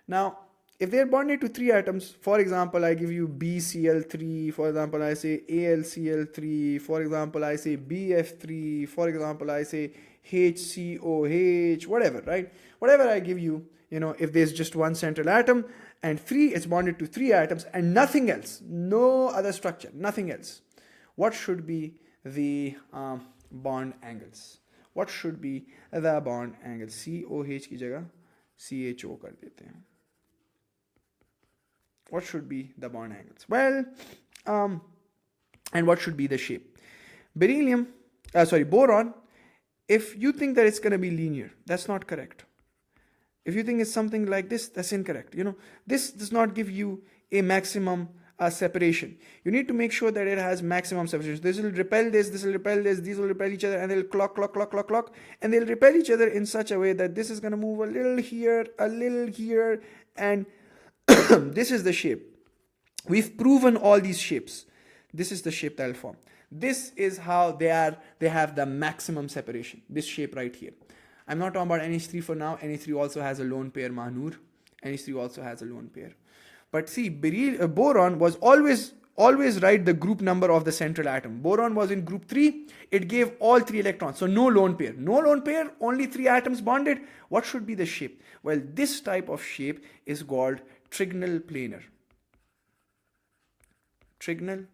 Now, if they're bonded to three atoms, for example, I give you BCl3, for example, I say AlCl3, for example, I say BF3, for example, I say HCOH, whatever, right? Whatever I give you, you know, if there's just one central atom and it's bonded to three atoms and nothing else, no other structure, nothing else. What should be the bond angles? What should be the bond angles? COH की जगह CHO कर देते हैं. What should be the bond angles? Well, and what should be the shape? Boron, if you think that it's going to be linear, that's not correct. If you think it's something like this, that's incorrect. You know, this does not give you a maximum separation. You need to make sure that it has maximum separation. This will repel this will repel this, these will repel each other, and they'll clock, and they'll repel each other in such a way that this is going to move a little here, and this is the shape. We've proven all these shapes. This is the shape that will form. This is how they have the maximum separation. This shape right here. I'm not talking about NH3 for now. NH3 also has a lone pair, Mahnur. NH3 also has a lone pair. But see, boron was always always write the group number of the central atom. Boron was in group 3. It gave all 3 electrons. So no lone pair. No lone pair, only 3 atoms bonded. What should be the shape? Well, this type of shape is called trigonal planar. Trigonal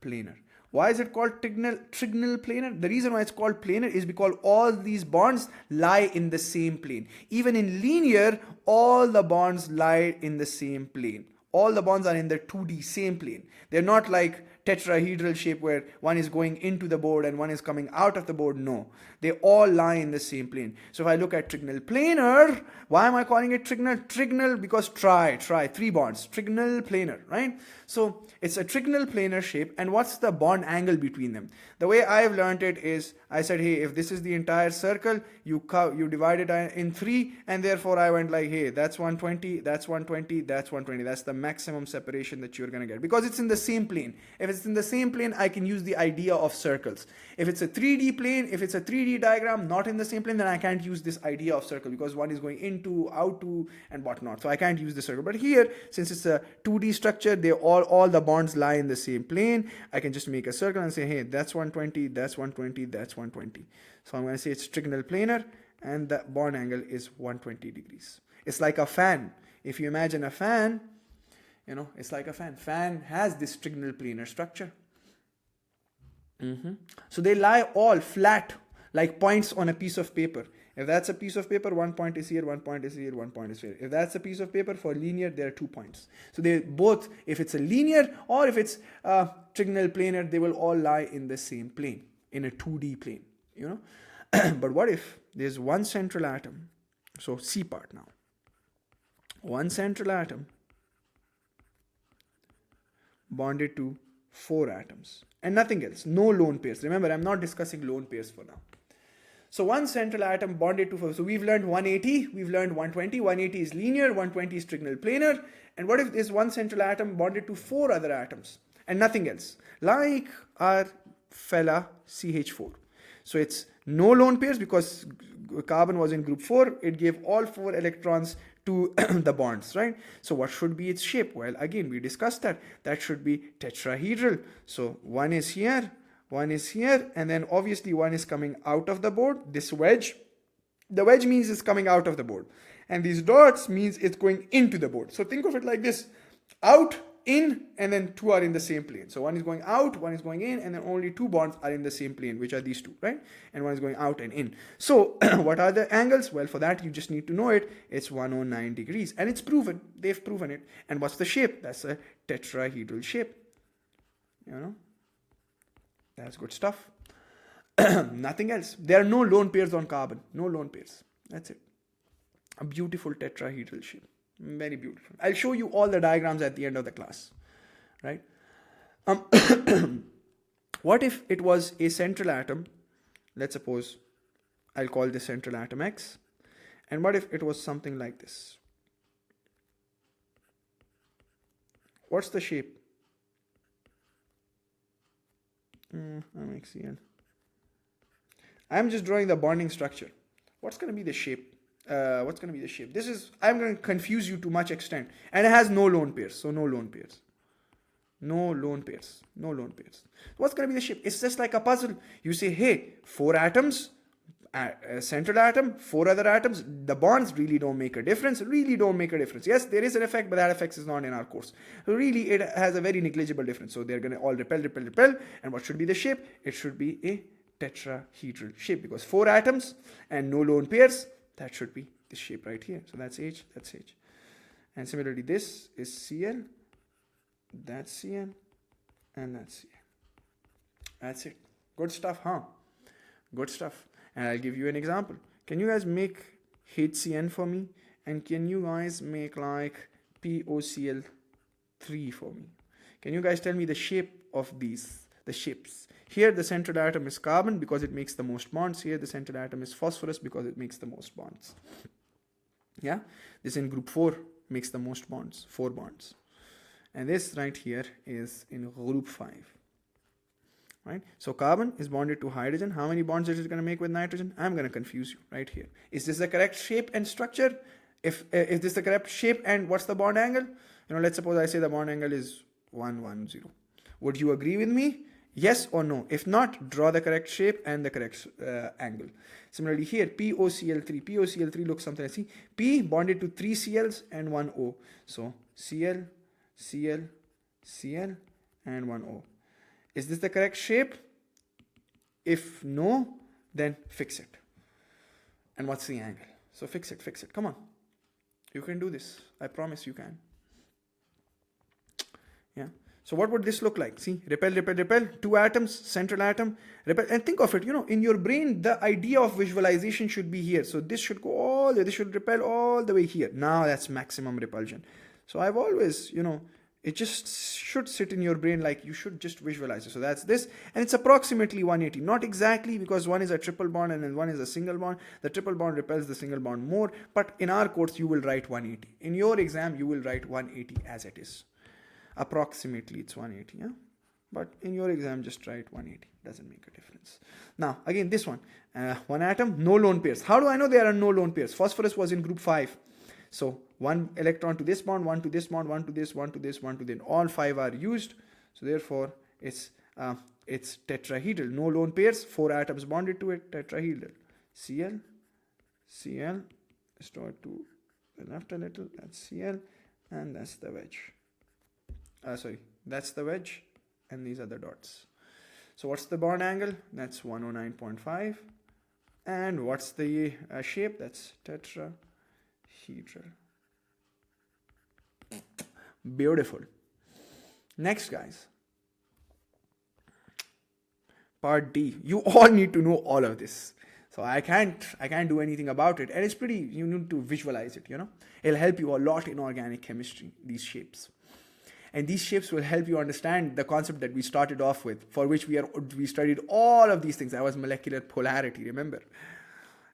planar. Why is it called trigonal planar? The reason why it's called planar is because all these bonds lie in the same plane. Even in linear, all the bonds lie in the same plane. All the bonds are in the 2D same plane. They're not like tetrahedral shape where one is going into the board and one is coming out of the board. No, they all lie in the same plane. So if I look at trigonal planar, why am I calling it trigonal? Trigonal because three bonds, trigonal planar, right? So it's a trigonal planar shape, and what's the bond angle between them? The way I've learned it is, I said, hey, if this is the entire circle, you divide it in 3, and therefore I went like, hey, that's 120, that's 120, that's 120. That's the maximum separation that you're going to get because it's in the same plane. If it's in the same plane, I can use the idea of circles. If it's a 3D plane, if it's a 3D diagram, not in the same plane, then I can't use this idea of circle because one is going into, out to, and whatnot. So I can't use the circle. But here, since it's a 2D structure, they all the bonds lie in the same plane. I can just make a circle and say, hey, that's 120, that's 120, that's 120. So I'm going to say it's trigonal planar, and the bond angle is 120 degrees. It's like a fan. If you imagine a fan, it's like a fan. Fan has this trigonal planar structure. So they lie all flat, like points on a piece of paper. If that's a piece of paper, 1 point is here, 1 point is here, 1 point is here. If that's a piece of paper, for linear, there are 2 points. So they both, if it's a linear or if it's trigonal planar, they will all lie in the same plane, in a 2D plane, But what if there's one central atom? So C part now. One central atom bonded to 4 atoms and nothing else. No lone pairs. Remember, I'm not discussing lone pairs for now. So one central atom bonded to 4. So we've learned 180, we've learned 120. 180 is linear, 120 is trigonal planar. And what if there's one central atom bonded to 4 other atoms and nothing else? Like our fella CH4. So it's no lone pairs because carbon was in group 4. It gave all 4 electrons to the bonds, right? So what should be its shape? Well, again, we discussed that. That should be tetrahedral. So one is here, one is here, and then obviously one is coming out of the board. This wedge, the wedge means it's coming out of the board. And these dots means it's going into the board. So think of it like this: out, in, and then 2 are in the same plane. So one is going out, one is going in, and then only 2 bonds are in the same plane, which are these 2, right? And one is going out and in. So what are the angles? Well, for that you just need to know it. It's 109 degrees, and it's proven. They've proven it. And what's the shape? That's a tetrahedral shape. That's good stuff. Nothing else. There are no lone pairs on carbon. No lone pairs. That's it. A beautiful tetrahedral shape. Very beautiful. I'll show you all the diagrams at the end of the class, right? What if it was a central atom? Let's suppose I'll call this central atom X. And what if it was something like this? What's the shape? I'm just drawing the bonding structure. What's going to be the shape? This is, I'm going to confuse you to much extent. And it has no lone pairs. So no lone pairs. No lone pairs. No lone pairs. What's going to be the shape? It's just like a puzzle. You say, hey, 4 atoms, a central atom, 4 other atoms. The bonds really don't make a difference. Really don't make a difference. Yes, there is an effect, but that effect is not in our course. Really, it has a very negligible difference. So they're going to all repel. And what should be the shape? It should be a tetrahedral shape because 4 atoms and no lone pairs. That should be this shape right here. So that's H, that's H. And similarly, this is Cl, that's Cl, and that's Cl. That's it. Good stuff, huh? Good stuff. And I'll give you an example. Can you guys make HCN for me? And can you guys make like POCl3 for me? Can you guys tell me the shape of these, the shapes? Here the central atom is carbon because it makes the most bonds. Here the central atom is phosphorus because it makes the most bonds. Yeah, this in group 4 makes the most bonds, 4 bonds. And this right here is in group 5. Right? So carbon is bonded to hydrogen. How many bonds is it going to make with nitrogen? I'm going to confuse you right here. Is this the correct shape and structure? If this is the correct shape and what's the bond angle? Let's suppose I say the bond angle is 110. Would you agree with me? Yes or no? If not, draw the correct shape and the correct angle. Similarly here, POCl3. POCl3 looks something like, see, P bonded to 3 Cls and 1 O. So Cl, Cl, Cl and 1 O. Is this the correct shape? If no, then fix it. And what's the angle? So fix it. Come on. You can do this. I promise you can. Yeah. So what would this look like? See, repel, 2 atoms, central atom, repel. And think of it, in your brain, the idea of visualization should be here. So this should go all the way, this should repel all the way here. Now that's maximum repulsion. So I've always, it just should sit in your brain like you should just visualize it. So that's this. And it's approximately 180. Not exactly, because one is a triple bond and then one is a single bond. The triple bond repels the single bond more. But in our course, you will write 180. In your exam, you will write 180 as it is. Approximately it's 180, yeah, but in your exam just write 180, doesn't make a difference. Now again, this one, one atom, no lone pairs. How do I know there are no lone pairs? Phosphorus was in group 5, so one electron to this bond, one to this bond, one to this, one to this, one to this, all 5 are used, so therefore it's tetrahedral. No lone pairs, 4 atoms bonded to it, tetrahedral. Cl, Cl, restored to the left a little, that's Cl, and that's the wedge. That's the wedge, and these are the dots. So what's the bond angle? That's 109.5. And what's the shape? That's tetrahedral. Beautiful. Next, guys. Part D. You all need to know all of this. So I can't do anything about it. And it's pretty, you need to visualize it, It'll help you a lot in organic chemistry, these shapes. And these shapes will help you understand the concept that we started off with, for which we studied all of these things. That was molecular polarity, remember?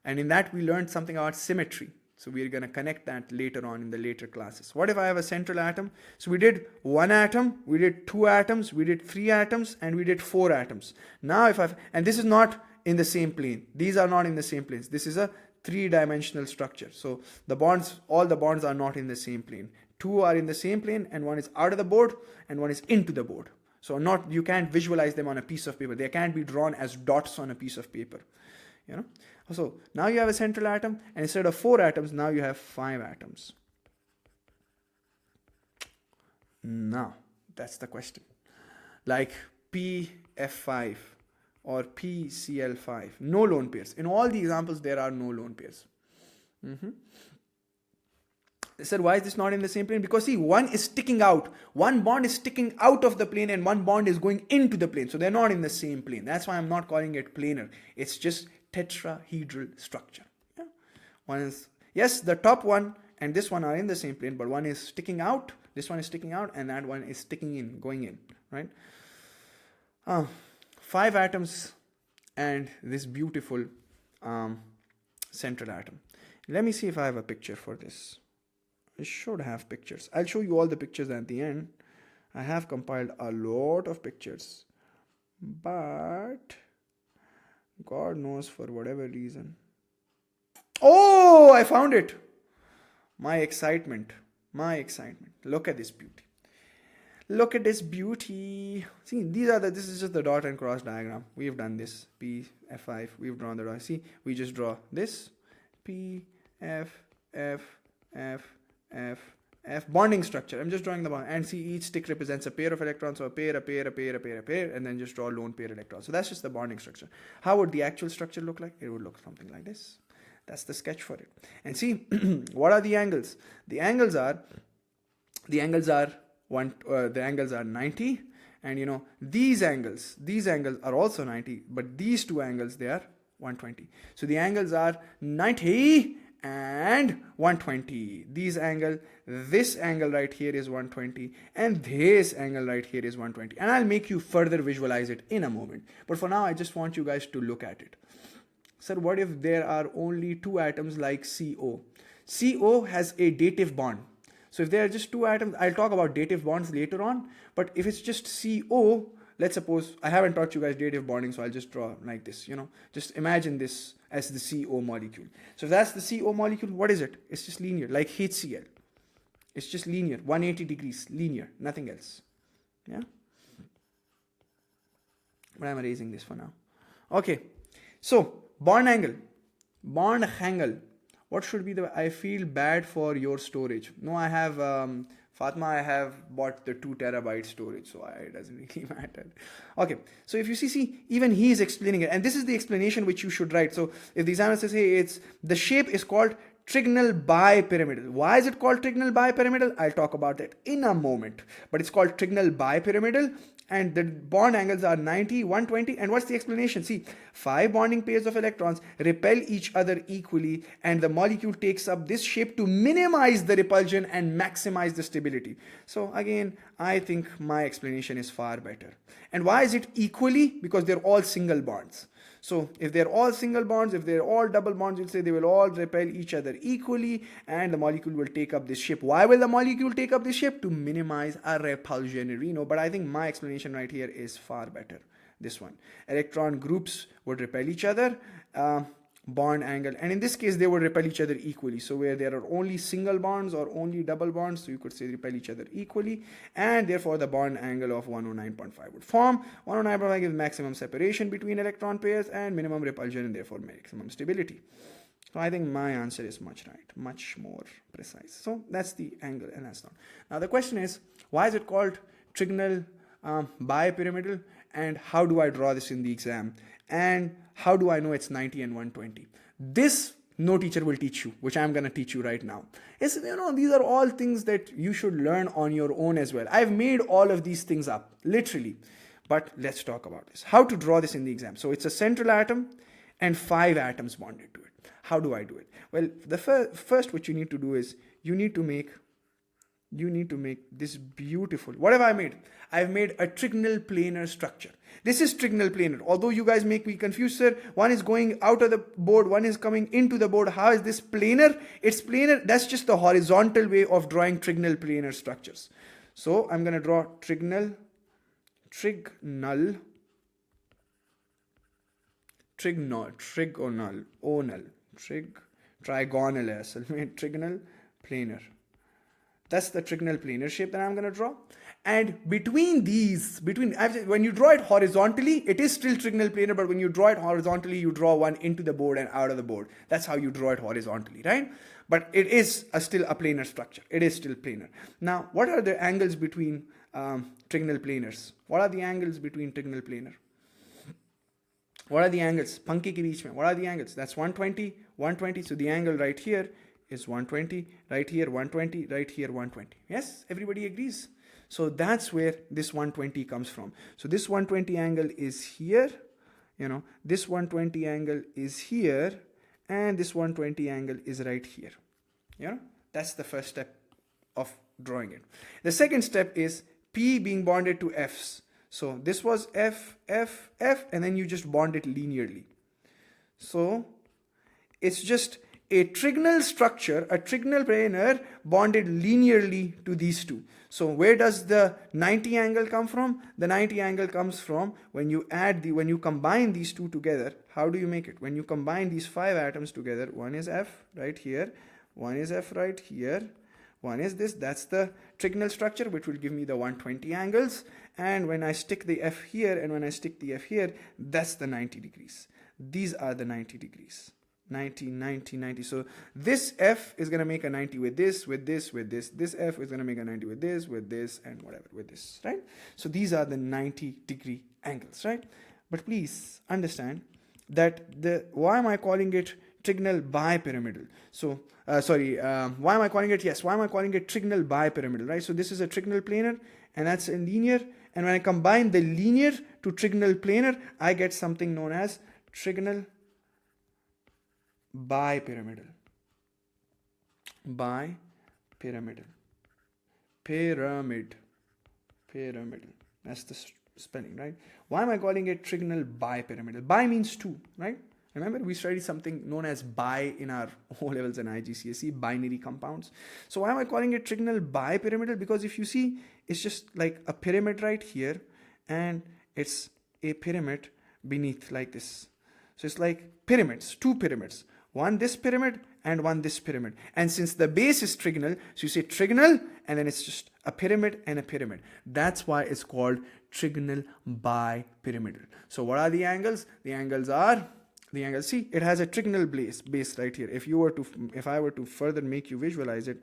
And in that, we learned something about symmetry. So we're going to connect that later on in the later classes. What if I have a central atom? So we did 1 atom, we did 2 atoms, we did 3 atoms, and we did 4 atoms. Now and this is not in the same plane. These are not in the same planes. This is a 3-dimensional structure. So all the bonds are not in the same plane. 2 are in the same plane, and 1 is out of the board and 1 is into the board. So you can't visualize them on a piece of paper. They can't be drawn as dots on a piece of paper. So now you have a central atom, and instead of 4 atoms, now you have 5 atoms. Now that's the question. Like PF5 or PCl5, no lone pairs. In all the examples, there are no lone pairs. They said, why is this not in the same plane? Because see, one is sticking out. One bond is sticking out of the plane and one bond is going into the plane. So they're not in the same plane. That's why I'm not calling it planar. It's just tetrahedral structure. Yeah? One is, yes, the top one and this one are in the same plane, but one is sticking out, this one is sticking out, and that one is sticking in, going in, right? 5 atoms and this beautiful central atom. Let me see if I have a picture for this. I should have pictures. I'll show you all the pictures at the end. I have compiled a lot of pictures, but God knows for whatever reason. Oh, I found it. My excitement. Look at this beauty. Look at this beauty. See, this is just the dot and cross diagram. We've done this. P, F5, we've drawn the dot. See, we just draw this. P, F, F, F, F, F, bonding structure. I'm just drawing the bond. And see, each stick represents a pair of electrons. So a pair, and then just draw lone pair electrons. So that's just the bonding structure. How would the actual structure look like? It would look something like this. That's the sketch for it. And see, what are the angles? The angles are 90, and these angles are also 90, but these two angles, they are 120. So the angles are 90 and 120. This angle right here is 120, and this angle right here is 120. And I'll make you further visualize it in a moment. But for now, I just want you guys to look at it. Sir, what if there are only 2 atoms like CO? CO has a dative bond. So if there are just 2 atoms, I'll talk about dative bonds later on. But if it's just CO, let's suppose, I haven't taught you guys dative bonding, so I'll just draw like this, Just imagine this as the CO molecule. So if that's the CO molecule, what is it? It's just linear, like HCl. It's just linear, 180 degrees, linear, nothing else. Yeah. but I'm erasing this for now. Okay, so bond angle. What should be the? I feel bad for your storage. No, I have Fatma. I have bought the 2 terabyte storage, so it doesn't really matter. Okay, so if you see, even he is explaining it, and this is the explanation which you should write. So if the examiner says, "Hey, it's the shape is called trigonal bipyramidal." Why is it called trigonal bipyramidal? I'll talk about that in a moment. But it's called trigonal bipyramidal, and the bond angles are 90, 120. And what's the explanation? See, 5 bonding pairs of electrons repel each other equally, and the molecule takes up this shape to minimize the repulsion and maximize the stability. So again, I think my explanation is far better. And why is it equally? Because they're all single bonds. So if they're all single bonds, if they're all double bonds, you'll say they will all repel each other equally, and the molecule will take up this shape. Why will the molecule take up this shape? To minimize a repulsion. But I think my explanation right here is far better. This one. Electron groups would repel each other. Bond angle, and in this case they would repel each other equally. So where there are only single bonds or only double bonds, so you could say repel each other equally, and therefore the bond angle of 109.5 would form. 109.5 gives maximum separation between electron pairs and minimum repulsion, and therefore maximum stability. So I think my answer is much more precise. So that's the angle, and that's not. Now the question is, why is it called trigonal bipyramidal, and how do I draw this in the exam? And how do I know it's 90 and 120? This no teacher will teach you, which I'm going to teach you right now. These are all things that you should learn on your own as well. I've made all of these things up, literally. But let's talk about this. How to draw this in the exam. So it's a central atom and 5 atoms bonded to it. How do I do it? Well, the first what you need to do is you need to make this beautiful. What have I made? I've made a trigonal planar structure. This is trigonal planar. Although you guys make me confused, sir. One is going out of the board, one is coming into the board. How is this planar? It's planar. That's just the horizontal way of drawing trigonal planar structures. So I'm going to draw trigonal, trigonal, trigonal planar. That's the trigonal planar shape that I'm going to draw. And when you draw it horizontally, it is still trigonal planar, but when you draw it horizontally, you draw one into the board and out of the board. That's how you draw it horizontally, right? But it is still a planar structure. It is still planar. Now, what are the angles between trigonal planars? What are the angles between trigonal planar? What are the angles? Panki ke beech mein. What are the angles? That's 120, 120. So the angle right here is 120, right here 120, right here 120. Yes, everybody agrees. So that's where this 120 comes from. So this 120 angle is here, this 120 angle is here, and this 120 angle is right here. That's the first step of drawing it. The second step is P being bonded to F's. So this was F, F, F, and then you just bond it linearly. So it's just a trigonal structure, a trigonal planar bonded linearly to these two. So where does the 90 angle come from? The 90 angle comes from when you combine these two together. How do you make it? When you combine these 5 atoms together, one is F right here, one is F right here, one is this. That's the trigonal structure, which will give me the 120 angles. And when I stick the F here and when I stick the F here, that's the 90 degrees. These are the 90 degrees. 90, 90, 90. So this F is going to make a 90 with this, with this, with this. This F is going to make a 90 with this, and whatever, with this, right? So these are the 90 degree angles, right? But please understand that why am I calling it trigonal bipyramidal? So, why am I calling it trigonal bipyramidal, right? So this is a trigonal planar, and that's a linear. And when I combine the linear to trigonal planar, I get something known as trigonal bipyramidal. Pyramid. That's the spelling, right? Why am I calling it trigonal bipyramidal? Bi means 2, right? Remember, we studied something known as bi in our O levels and IGCSE, binary compounds. So why am I calling it trigonal bipyramidal? Because if you see, it's just like a pyramid right here, and it's a pyramid beneath like this. So it's like pyramids, 2 pyramids. One this pyramid and one this pyramid. And since the base is trigonal, so you say trigonal and then it's just a pyramid and a pyramid. That's why it's called trigonal bipyramidal. So what are the angles? The angles are, see, it has a trigonal base right here. If I were to further make you visualize it,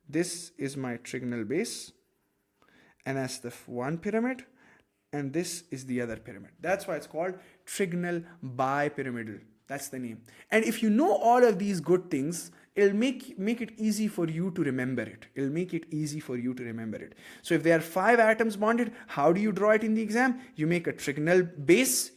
this is my trigonal base, and that's the one pyramid, and this is the other pyramid. That's why it's called trigonal bipyramidal. That's the name. And if you know all of these good things, it'll make it easy for you to remember it. It'll make it easy for you to remember it. So if there are 5 atoms bonded, how do you draw it in the exam? You make a trigonal base,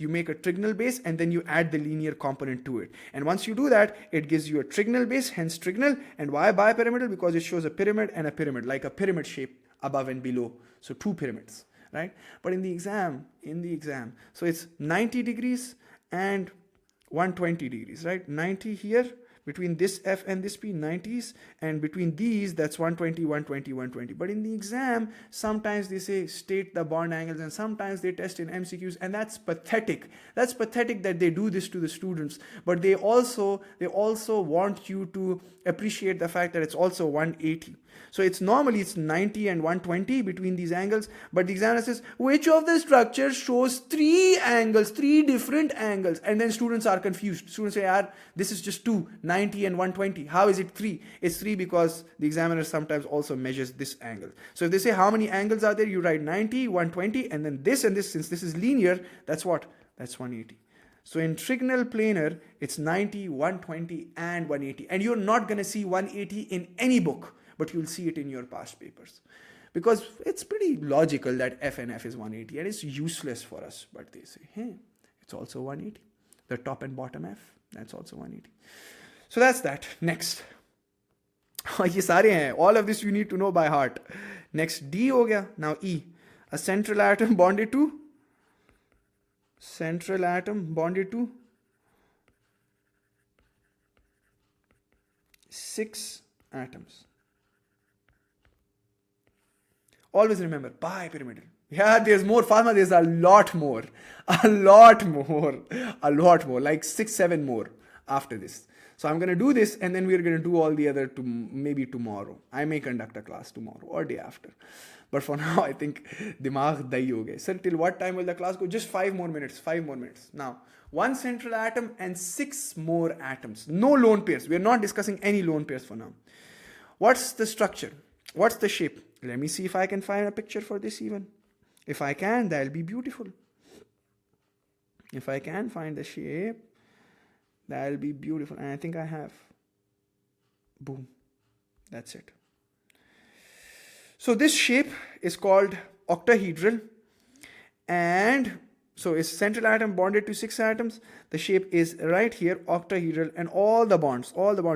and then you add the linear component to it. And once you do that, it gives you a trigonal base, hence trigonal. And why bipyramidal? Because it shows a pyramid and a pyramid, like a pyramid shape above and below. So 2 pyramids, right? But in the exam, so it's 90 degrees and 120 degrees, right? 90 here, between this F and this P, 90s, and between these, that's 120, 120, 120. But in the exam, sometimes they say state the bond angles, and sometimes they test in MCQs, and that's pathetic. That's pathetic that they do this to the students. But they also want you to appreciate the fact that it's also 180. So it's 90 and 120 between these angles, but the examiner says, which of the structures shows 3 different angles? And then students are confused. Students say, this is just 2, 90 and 120. How is it 3? It's 3 because the examiner sometimes also measures this angle. So if they say how many angles are there, you write 90, 120, and then this and this, since this is linear, that's what? That's 180. So in trigonal planar, it's 90, 120, and 180. And you're not going to see 180 in any book, but you'll see it in your past papers. Because it's pretty logical that F and F is 180, and it's useless for us. But they say, hey, it's also 180. The top and bottom F, that's also 180. So that's that. Next. ये सारे हैं. All of this you need to know by heart. Next, D हो गया. Now E. A central atom bonded to 6 atoms. Always remember, bipyramidal. Yeah, there's more, Fatma, there's a lot more, like 6-7 more after this. So I'm going to do this, and then we're going to do all the other maybe tomorrow. I may conduct a class tomorrow or day after. But for now, I think dimagh dahi ho gaye. Sir, till what time will the class go? Just 5 more minutes. Now, 1 central atom and 6 more atoms. No lone pairs. We're not discussing any lone pairs for now. What's the structure? What's the shape? Let me see if I can find a picture for this even. If I can, that'll be beautiful. If I can find the shape, that'll be beautiful. And I think I have. Boom. That's it. So this shape is called octahedral. And so it's central atom bonded to 6 atoms. The shape is right here, octahedral, and all the bonds,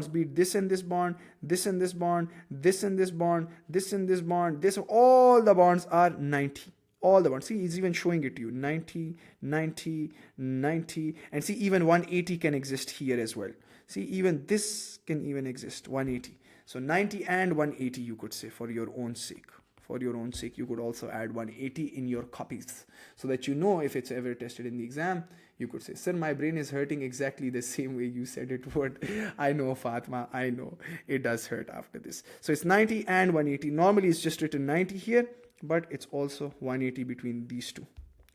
be it this and this bond, this and this bond, this and this bond, this and this bond, all the bonds are 90. All the bonds. See, it's even showing it to you. 90, 90, 90. And see, even 180 can exist here as well. See, even this can even exist, 180. So 90 and 180, you could say, for your own sake. For your own sake, you could also add 180 in your copies, so that you know if it's ever tested in the exam. You could say, sir, my brain is hurting exactly the same way you said it would. I know, Fatma, I know. It does hurt after this. So it's 90 and 180. Normally, it's just written 90 here, but it's also 180 between these two.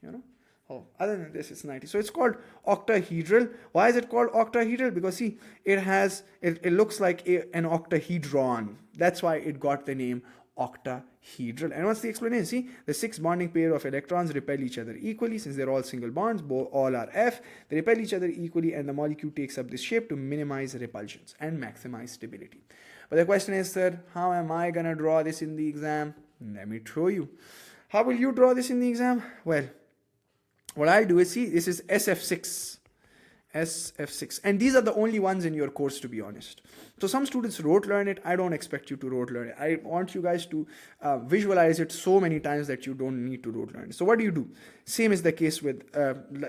You know? Oh, other than this, it's 90. So it's called octahedral. Why is it called octahedral? Because see, it looks like an octahedron. That's why it got the name octahedral. And what's the explanation? See, the 6 bonding pair of electrons repel each other equally. Since they're all single bonds, all are F, they repel each other equally, and the molecule takes up this shape to minimize repulsions and maximize stability. But the question is, sir, how am I going to draw this in the exam? Let me show you. How will you draw this in the exam? Well, what I'll do is, see, this is SF6. And these are the only ones in your course, to be honest. So some students rote learn it. I don't expect you to rote learn it. I want you guys to visualize it so many times that you don't need to rote learn it. So what do? Same is the case with,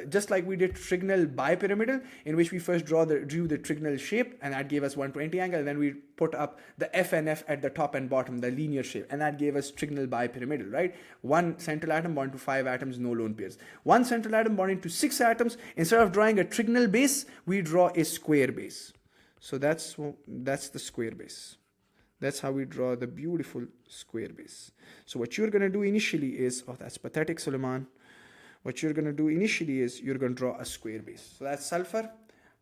just like we did trigonal bipyramidal, in which we first drew the trigonal shape, and that gave us 120 angle, and then we put up the F and F at the top and bottom, the linear shape, and that gave us trigonal bipyramidal, right? 1 central atom bonded to 5 atoms, no lone pairs. 1 central atom bonded to 6 atoms. Instead of drawing a trigonal base, we draw a square base. So that's the square base. That's how we draw the beautiful square base. So what you're going to do initially is, oh, that's pathetic, Suleiman. What you're going to do initially is you're going to draw a square base. So that's sulfur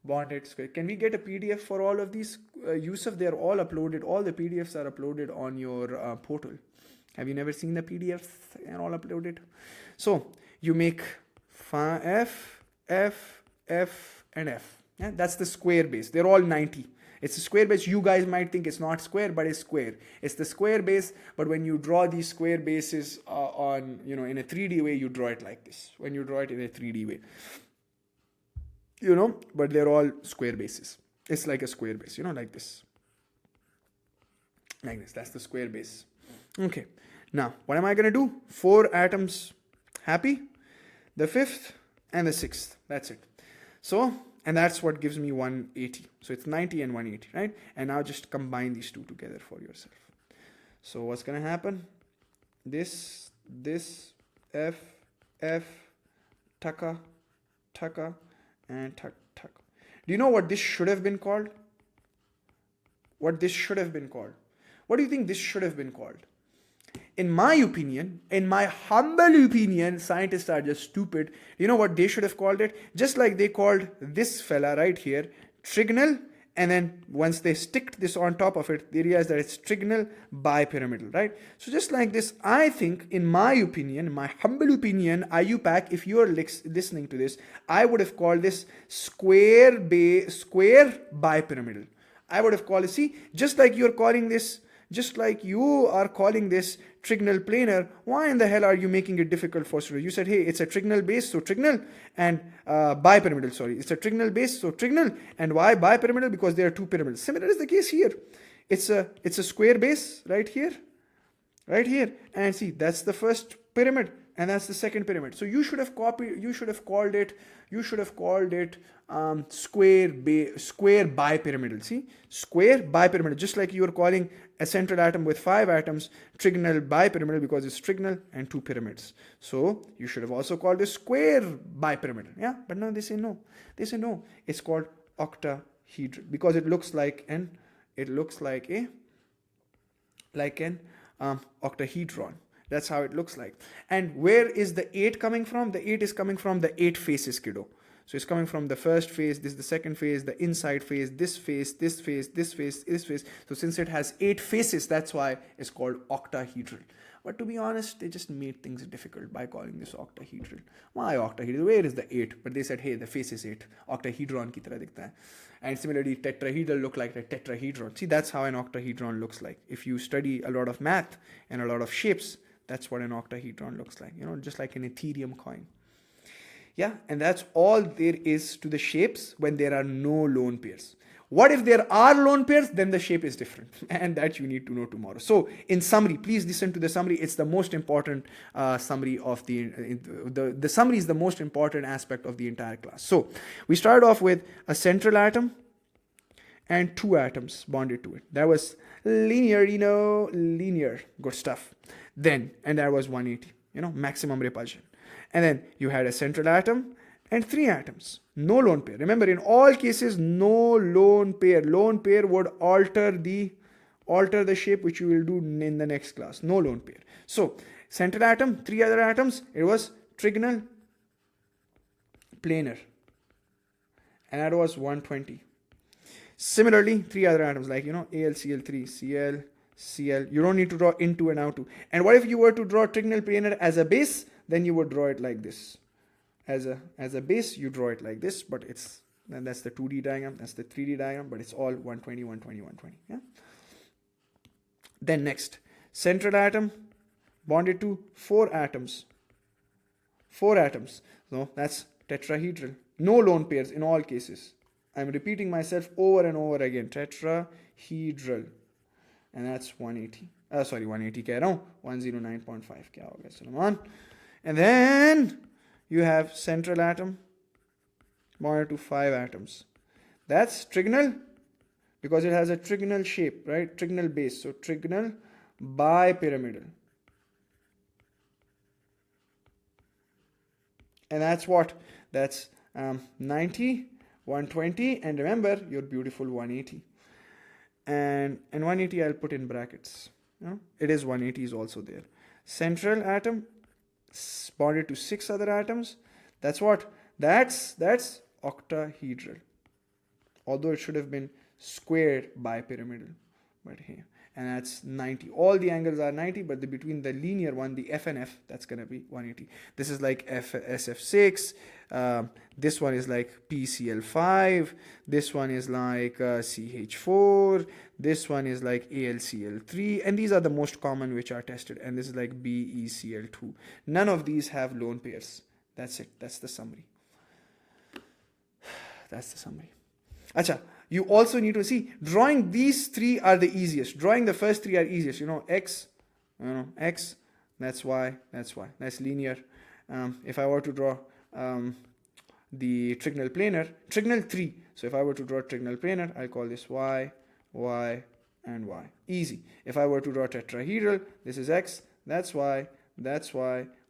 bonded square. Can we get a PDF for all of these? Yusuf, they're all uploaded. All the PDFs are uploaded on your portal. Have you never seen the PDFs? They're all uploaded. So you make F, F, F, and F. Yeah, that's the square base. They're all 90. It's a square base. You guys might think it's not square, but it's square. It's the square base, but when you draw these square bases in a 3D way, you draw it like this. When you draw it in a 3D way, but they're all square bases. It's like a square base, like this. Like this. That's the square base. Okay. Now, what am I going to do? 4 atoms. Happy? The 5th and the 6th. That's it. So, and that's what gives me 180. So it's 90 and 180, right? And now just combine these two together for yourself. So what's going to happen? This, F, taka, and taka. Do you know what this should have been called? What this should have been called? What do you think this should have been called? In my opinion, in my humble opinion, scientists are just stupid. You know what they should have called it? Just like they called this fella right here trigonal, and then once they sticked this on top of it, they realized that it's trigonal bipyramidal, right? So just like this, I think, in my opinion, my humble opinion, IUPAC, if you're listening to this, I would have called this square bipyramidal. I would have called it, see, just like you are calling this trigonal planar, why in the hell are you making it difficult for students? You said, hey, it's a trigonal base, so trigonal, and bipyramidal, sorry. It's a trigonal base, so trigonal, and why bipyramidal? Because there are 2 pyramids. Similar is the case here. It's a square base right here, and see, that's the first pyramid, and that's the second pyramid. So you should have called it square bipyramidal. See, square bipyramidal, just like you are calling a central atom with 5 atoms trigonal bipyramidal because it's trigonal and 2 pyramids. So you should have also called it square bipyramidal. Yeah, but now they say no. It's called octahedral because it looks like an octahedron. That's how it looks like. And where is the 8 coming from? The 8 is coming from the 8 faces, kiddo. So it's coming from the first phase, this is the second phase, the inside phase, this phase, this phase, this phase, this phase. So since it has 8 faces, that's why it's called octahedral. But to be honest, they just made things difficult by calling this octahedral. Why octahedral? Where is the 8? But they said, hey, the face is 8. Octahedron ki tarah dikhta hai. And similarly, tetrahedral look like a tetrahedron. See, that's how an octahedron looks like. If you study a lot of math and a lot of shapes, that's what an octahedron looks like. Just like an Ethereum coin. Yeah, and that's all there is to the shapes when there are no lone pairs. What if there are lone pairs? Then the shape is different, and that you need to know tomorrow. So, in summary, please listen to the summary. It's the most important summary of the summary is the most important aspect of the entire class. So, we started off with a central atom and 2 atoms bonded to it. That was linear, linear, good stuff. Then, and that was 180, maximum repulsion. And then you had a central atom and 3 atoms. No lone pair. Remember, in all cases, no lone pair. Lone pair would alter the shape, which you will do in the next class. No lone pair. So, central atom, 3 other atoms, it was trigonal planar. And that was 120. Similarly, 3 other atoms like, AlCl3, Cl, Cl. You don't need to draw into and out to. And what if you were to draw trigonal planar as a base? Then you would draw it like this. As a base, you draw it like this, but that's the 2D diagram, that's the 3D diagram, but it's all 120, 120, 120. Yeah. Then next, central atom bonded to 4 atoms. 4 atoms. So that's tetrahedral. No lone pairs in all cases. I'm repeating myself over and over again. Tetrahedral. And that's 180. 180 keh raha hu. 109.5 kya ho gaya Salman. And then you have central atom bonded to 5 atoms. That's trigonal because it has a trigonal shape, right? Trigonal base. So trigonal bipyramidal. And that's what? That's 90, 120, and remember your beautiful 180. And 180 I'll put in brackets. It is 180 is also there. Central atom bonded to 6 other atoms. That's what? That's octahedral. Although it should have been squared bipyramidal. But here. And that's 90. All the angles are 90, but between the linear one, the F and F, that's going to be 180. This is like SF6. This one is like PCl5. This one is like CH4. This one is like AlCl3. And these are the most common which are tested. And this is like BeCl2. None of these have lone pairs. That's it. That's the summary. That's the summary. Acha. You also need to see, drawing these three are the easiest. Drawing the first three are easiest. X, X, that's Y, that's Y. That's linear. If I were to draw the trigonal planar, trigonal 3. So if I were to draw trigonal planar, I'll call this Y, Y, and Y. Easy. If I were to draw tetrahedral, this is X, that's Y,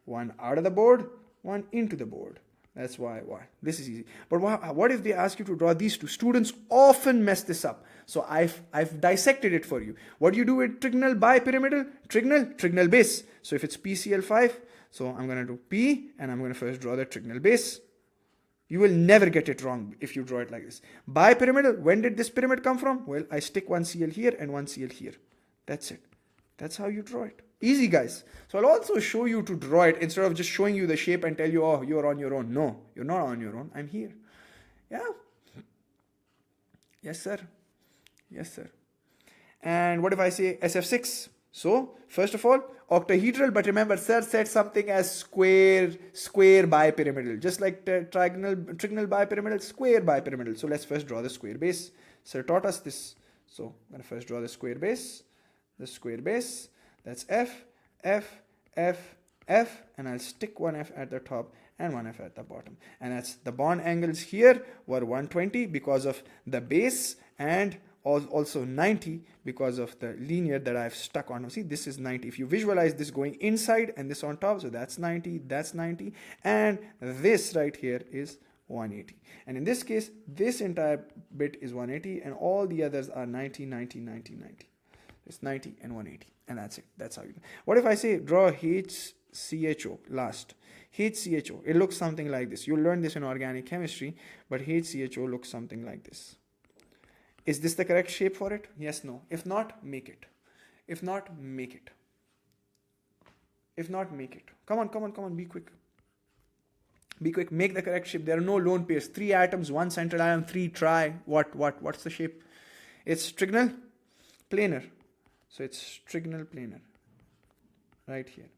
one out of the board, one into the board. That's why. This is easy. But what if they ask you to draw these two? Students often mess this up. So I've dissected it for you. What do you do with trigonal bipyramidal? Trigonal base. So if it's PCl5, so I'm going to do P, and I'm going to first draw the trigonal base. You will never get it wrong if you draw it like this. Bipyramidal, when did this pyramid come from? Well, I stick one Cl here and one Cl here. That's it. That's how you draw it. Easy, guys. So I'll also show you to draw it instead of just showing you the shape and tell you, oh, you're on your own. No, you're not on your own. I'm here. Yeah. Yes, sir. Yes, sir. And what if I say SF6? So, first of all, octahedral, but remember, sir said something as square bipyramidal. Just like trigonal bipyramidal, square bipyramidal. So let's first draw the square base. Sir taught us this. So I'm going to first draw the square base. The square base. That's F, F, F, F, and I'll stick one F at the top and one F at the bottom. And that's the bond angles here were 120 because of the base, and also 90 because of the linear that I've stuck on. See, this is 90. If you visualize this going inside and this on top, so that's 90, and this right here is 180. And in this case, this entire bit is 180 and all the others are 90, 90, 90, 90. It's 90 and 180. And that's it. That's how you do. What if I say draw HCHO last? HCHO. It looks something like this. You'll learn this in organic chemistry, but HCHO looks something like this. Is this the correct shape for it? Yes, no. If not, make it. If not, make it. If not, make it. Come on. Be quick. Be quick. Make the correct shape. There are no lone pairs. 3 atoms, 1 central atom, 3 tri. What's the shape? It's trigonal planar. So it's trigonal planar right here.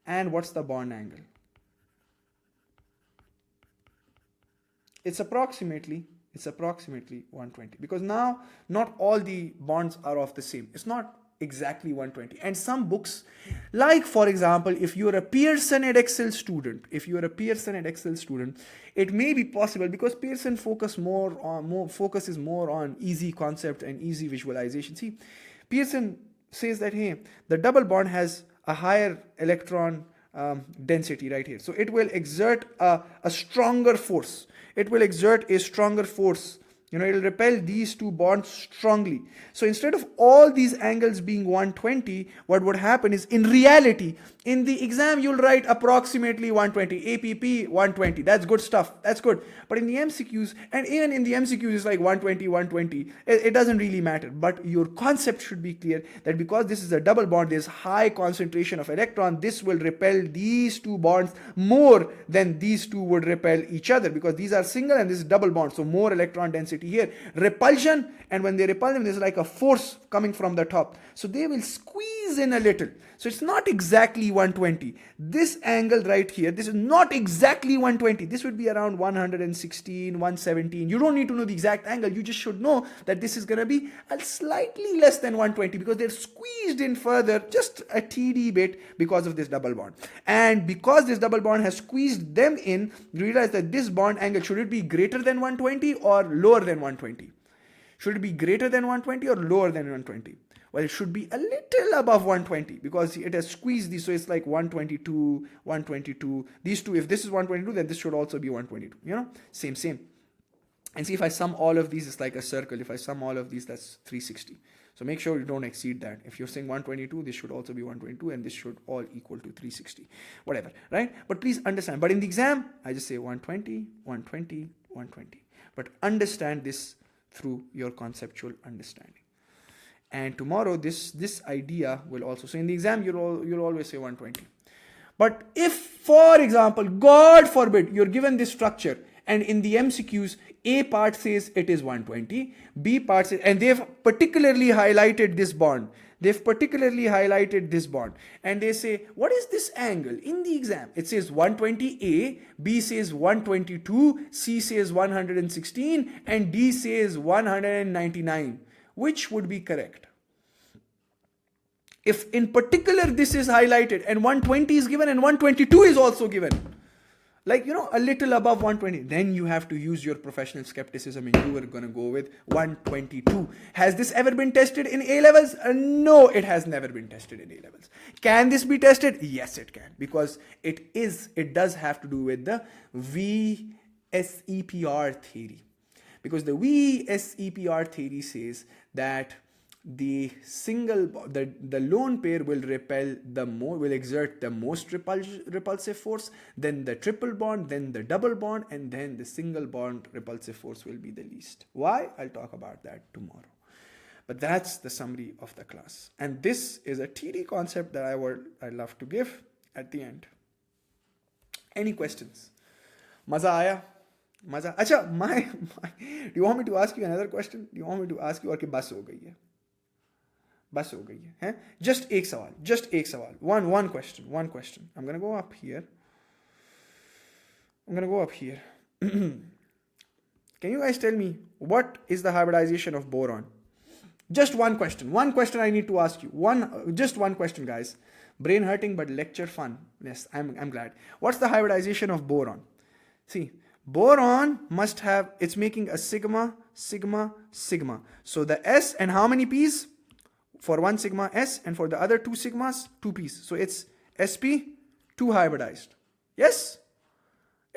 And what's the bond angle? It's approximately 120, because now not all the bonds are of the same. It's not exactly 120. And some books, like for example, if you're a Pearson Edexcel student, it may be possible, because Pearson focuses more on easy concept and easy visualization. See, Pearson says that, hey, the double bond has a higher electron density right here. So it will exert a stronger force. It will exert a stronger force. It will repel these two bonds strongly. So instead of all these angles being 120, what would happen is, in reality, in the exam, you'll write approximately 120, APP 120. That's good stuff. That's good. But in the MCQs, and even in the MCQs, it's like 120. It doesn't really matter. But your concept should be clear that because this is a double bond, there's high concentration of electron. This will repel these two bonds more than these two would repel each other, because these are single and this is double bond. So more electron density here. Repulsion, and when they repel them, there's like a force coming from the top. So they will squeeze in a little. So it's not exactly 120. This angle right here, this is not exactly 120. This would be around 116, 117. You don't need to know the exact angle. You just should know that this is going to be a slightly less than 120, because they're squeezed in further, just a TD bit, because of this double bond. And because this double bond has squeezed them in, you realize that this bond angle, should it be greater than 120 or lower than 120? Should it be greater than 120 or lower than 120? Well, it should be a little above 120, because it has squeezed these. So it's like 122. These two, if this is 122, then this should also be 122. Same. And see, if I sum all of these, it's like a circle. If I sum all of these, that's 360. So make sure you don't exceed that. If you're saying 122, this should also be 122, and this should all equal to 360. Whatever, right? But please understand. But in the exam, I just say 120, 120, 120. But understand this through your conceptual understanding. And tomorrow, this idea will also. So in the exam, you'll always say 120. But if, for example, God forbid, you're given this structure, and in the MCQs, A part says it is 120, B part says, and they've particularly highlighted this bond. They've particularly highlighted this bond. And they say, what is this angle in the exam? It says 120A, B says 122, C says 116, and D says 199. Which would be correct? If in particular this is highlighted and 120 is given and 122 is also given, like, a little above 120, then you have to use your professional skepticism and you are going to go with 122. Has this ever been tested in A-levels? No, it has never been tested in A-levels. Can this be tested? Yes, it can, because it does have to do with the VSEPR theory. Because the VSEPR theory says that the lone pair will will exert the most repulsive force, then the triple bond, then the double bond, and then the single bond repulsive force will be the least. Why? I'll talk about that tomorrow. But that's the summary of the class. And this is a TD concept that I love to give at the end. Any questions? Maza aaya? Maza? Acha, do you want me to ask you another question? Do you want me to ask you, or ki bas ho gayi hai? बस हो गई है just एक सवाल one question I'm gonna go up here can you guys tell me what is the hybridization of boron? Just one question I need to ask you, just one question, guys. Brain hurting but lecture fun. Yes, I'm glad. What's the hybridization of boron? See, boron must have, it's making a sigma. So the S, and how many P's? For one sigma S, and for the other two sigmas, 2 P's. So it's sp2 hybridized. Yes?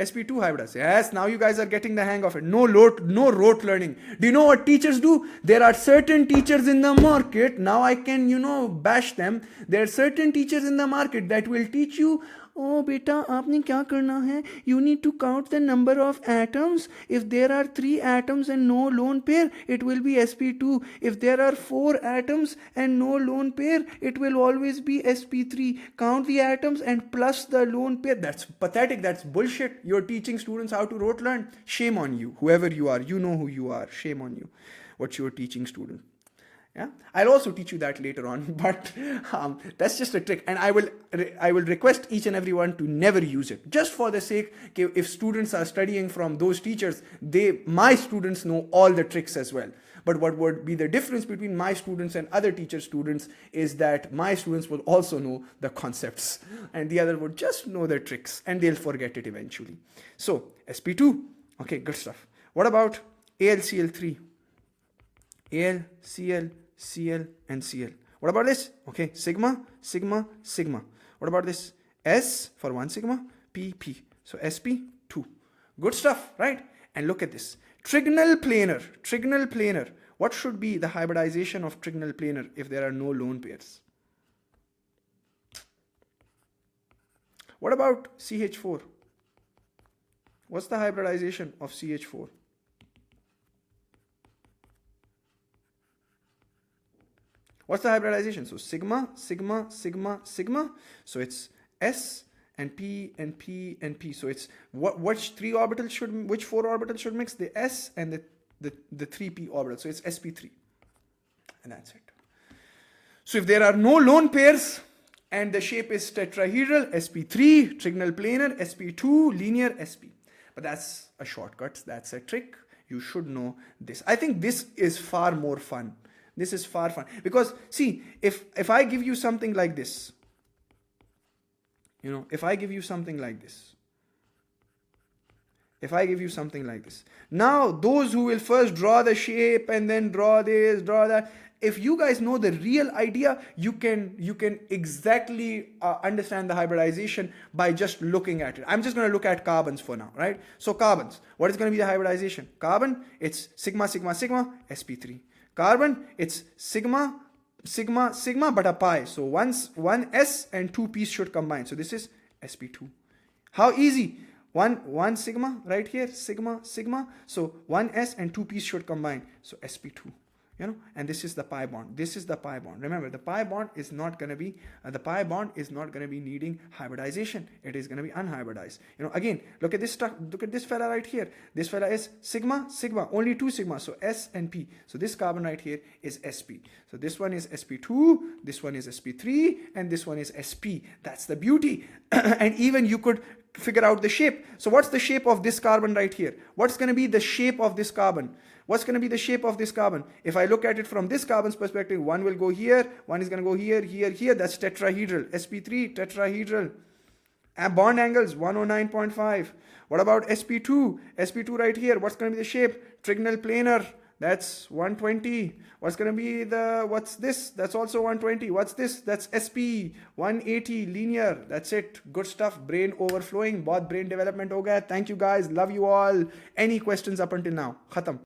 sp2 hybridized. Yes, now you guys are getting the hang of it. No rote learning. Do you know what teachers do? There are certain teachers in the market, now I can, bash them. There are certain teachers in the market that will teach you, oh beta, aapne kya karna hai? You need to count the number of atoms. If there are 3 atoms and no lone pair, it will be sp2. If there are 4 atoms and no lone pair, it will always be sp3. Count the atoms and plus the lone pair. That's pathetic. That's bullshit. You're teaching students how to rote learn. Shame on you. Whoever you are, you know who you are. Shame on you. What you're teaching students. Yeah, I'll also teach you that later on, but that's just a trick, and I will request each and everyone to never use it, just for the sake, if students are studying from those teachers, my students know all the tricks as well. But what would be the difference between my students and other teacher students is that my students will also know the concepts, and the other would just know the tricks, and they'll forget it eventually. So sp2, okay, good stuff. What about AlCl3? Al, Cl, Cl, and Cl. What about this? Okay, sigma. What about this? S for one sigma, P, P. So sp2. Good stuff, right? And look at this. Trigonal planar. What should be the hybridization of trigonal planar if there are no lone pairs? What about CH4? What's the hybridization of CH4? What's the hybridization? So sigma. So it's S and P and P and P. So it's which 4 orbitals should mix? The S and the 3p orbital. So it's sp3. And that's it. So if there are no lone pairs and the shape is tetrahedral, sp3, trigonal planar, sp2, linear, sp. But that's a shortcut. That's a trick. You should know this. I think this is far more fun. This is far fun. Because see, if I give you something like this, if I give you something like this, now those who will first draw the shape and then draw this, draw that, if you guys know the real idea, you can exactly understand the hybridization by just looking at it. I'm just going to look at carbons for now, right? So carbons, what is going to be the hybridization? Carbon, it's sigma sigma sigma sp3. Carbon, it's sigma sigma sigma but a pi. So one s and two p's should combine. So this is sp2. How easy? One sigma right here, sigma sigma. So one s and two p's should combine. So sp2. And this is the pi bond. This is the pi bond. Remember, the pi bond is not going to be needing hybridization. It is going to be unhybridized. Again, look at this stuff. Look at this fella right here. This fella is sigma sigma, only two sigma. So s and p. So this carbon right here is sp. So this one is sp2, this one is sp3, and this one is sp. That's the beauty. And even you could figure out the shape. So what's the shape of this carbon right here? What's going to be the shape of this carbon? What's going to be the shape of this carbon? If I look at it from this carbon's perspective, one will go here, one is going to go here, here, here. That's tetrahedral. sp3, tetrahedral. And bond angles, 109.5. What about sp2? sp2 right here. What's going to be the shape? Trigonal planar. That's 120. What's going to be what's this? That's also 120. What's this? That's sp. 180, linear. That's it. Good stuff. Brain overflowing. Bahut brain development ho gaya. Thank you guys. Love you all. Any questions up until now? Khatam.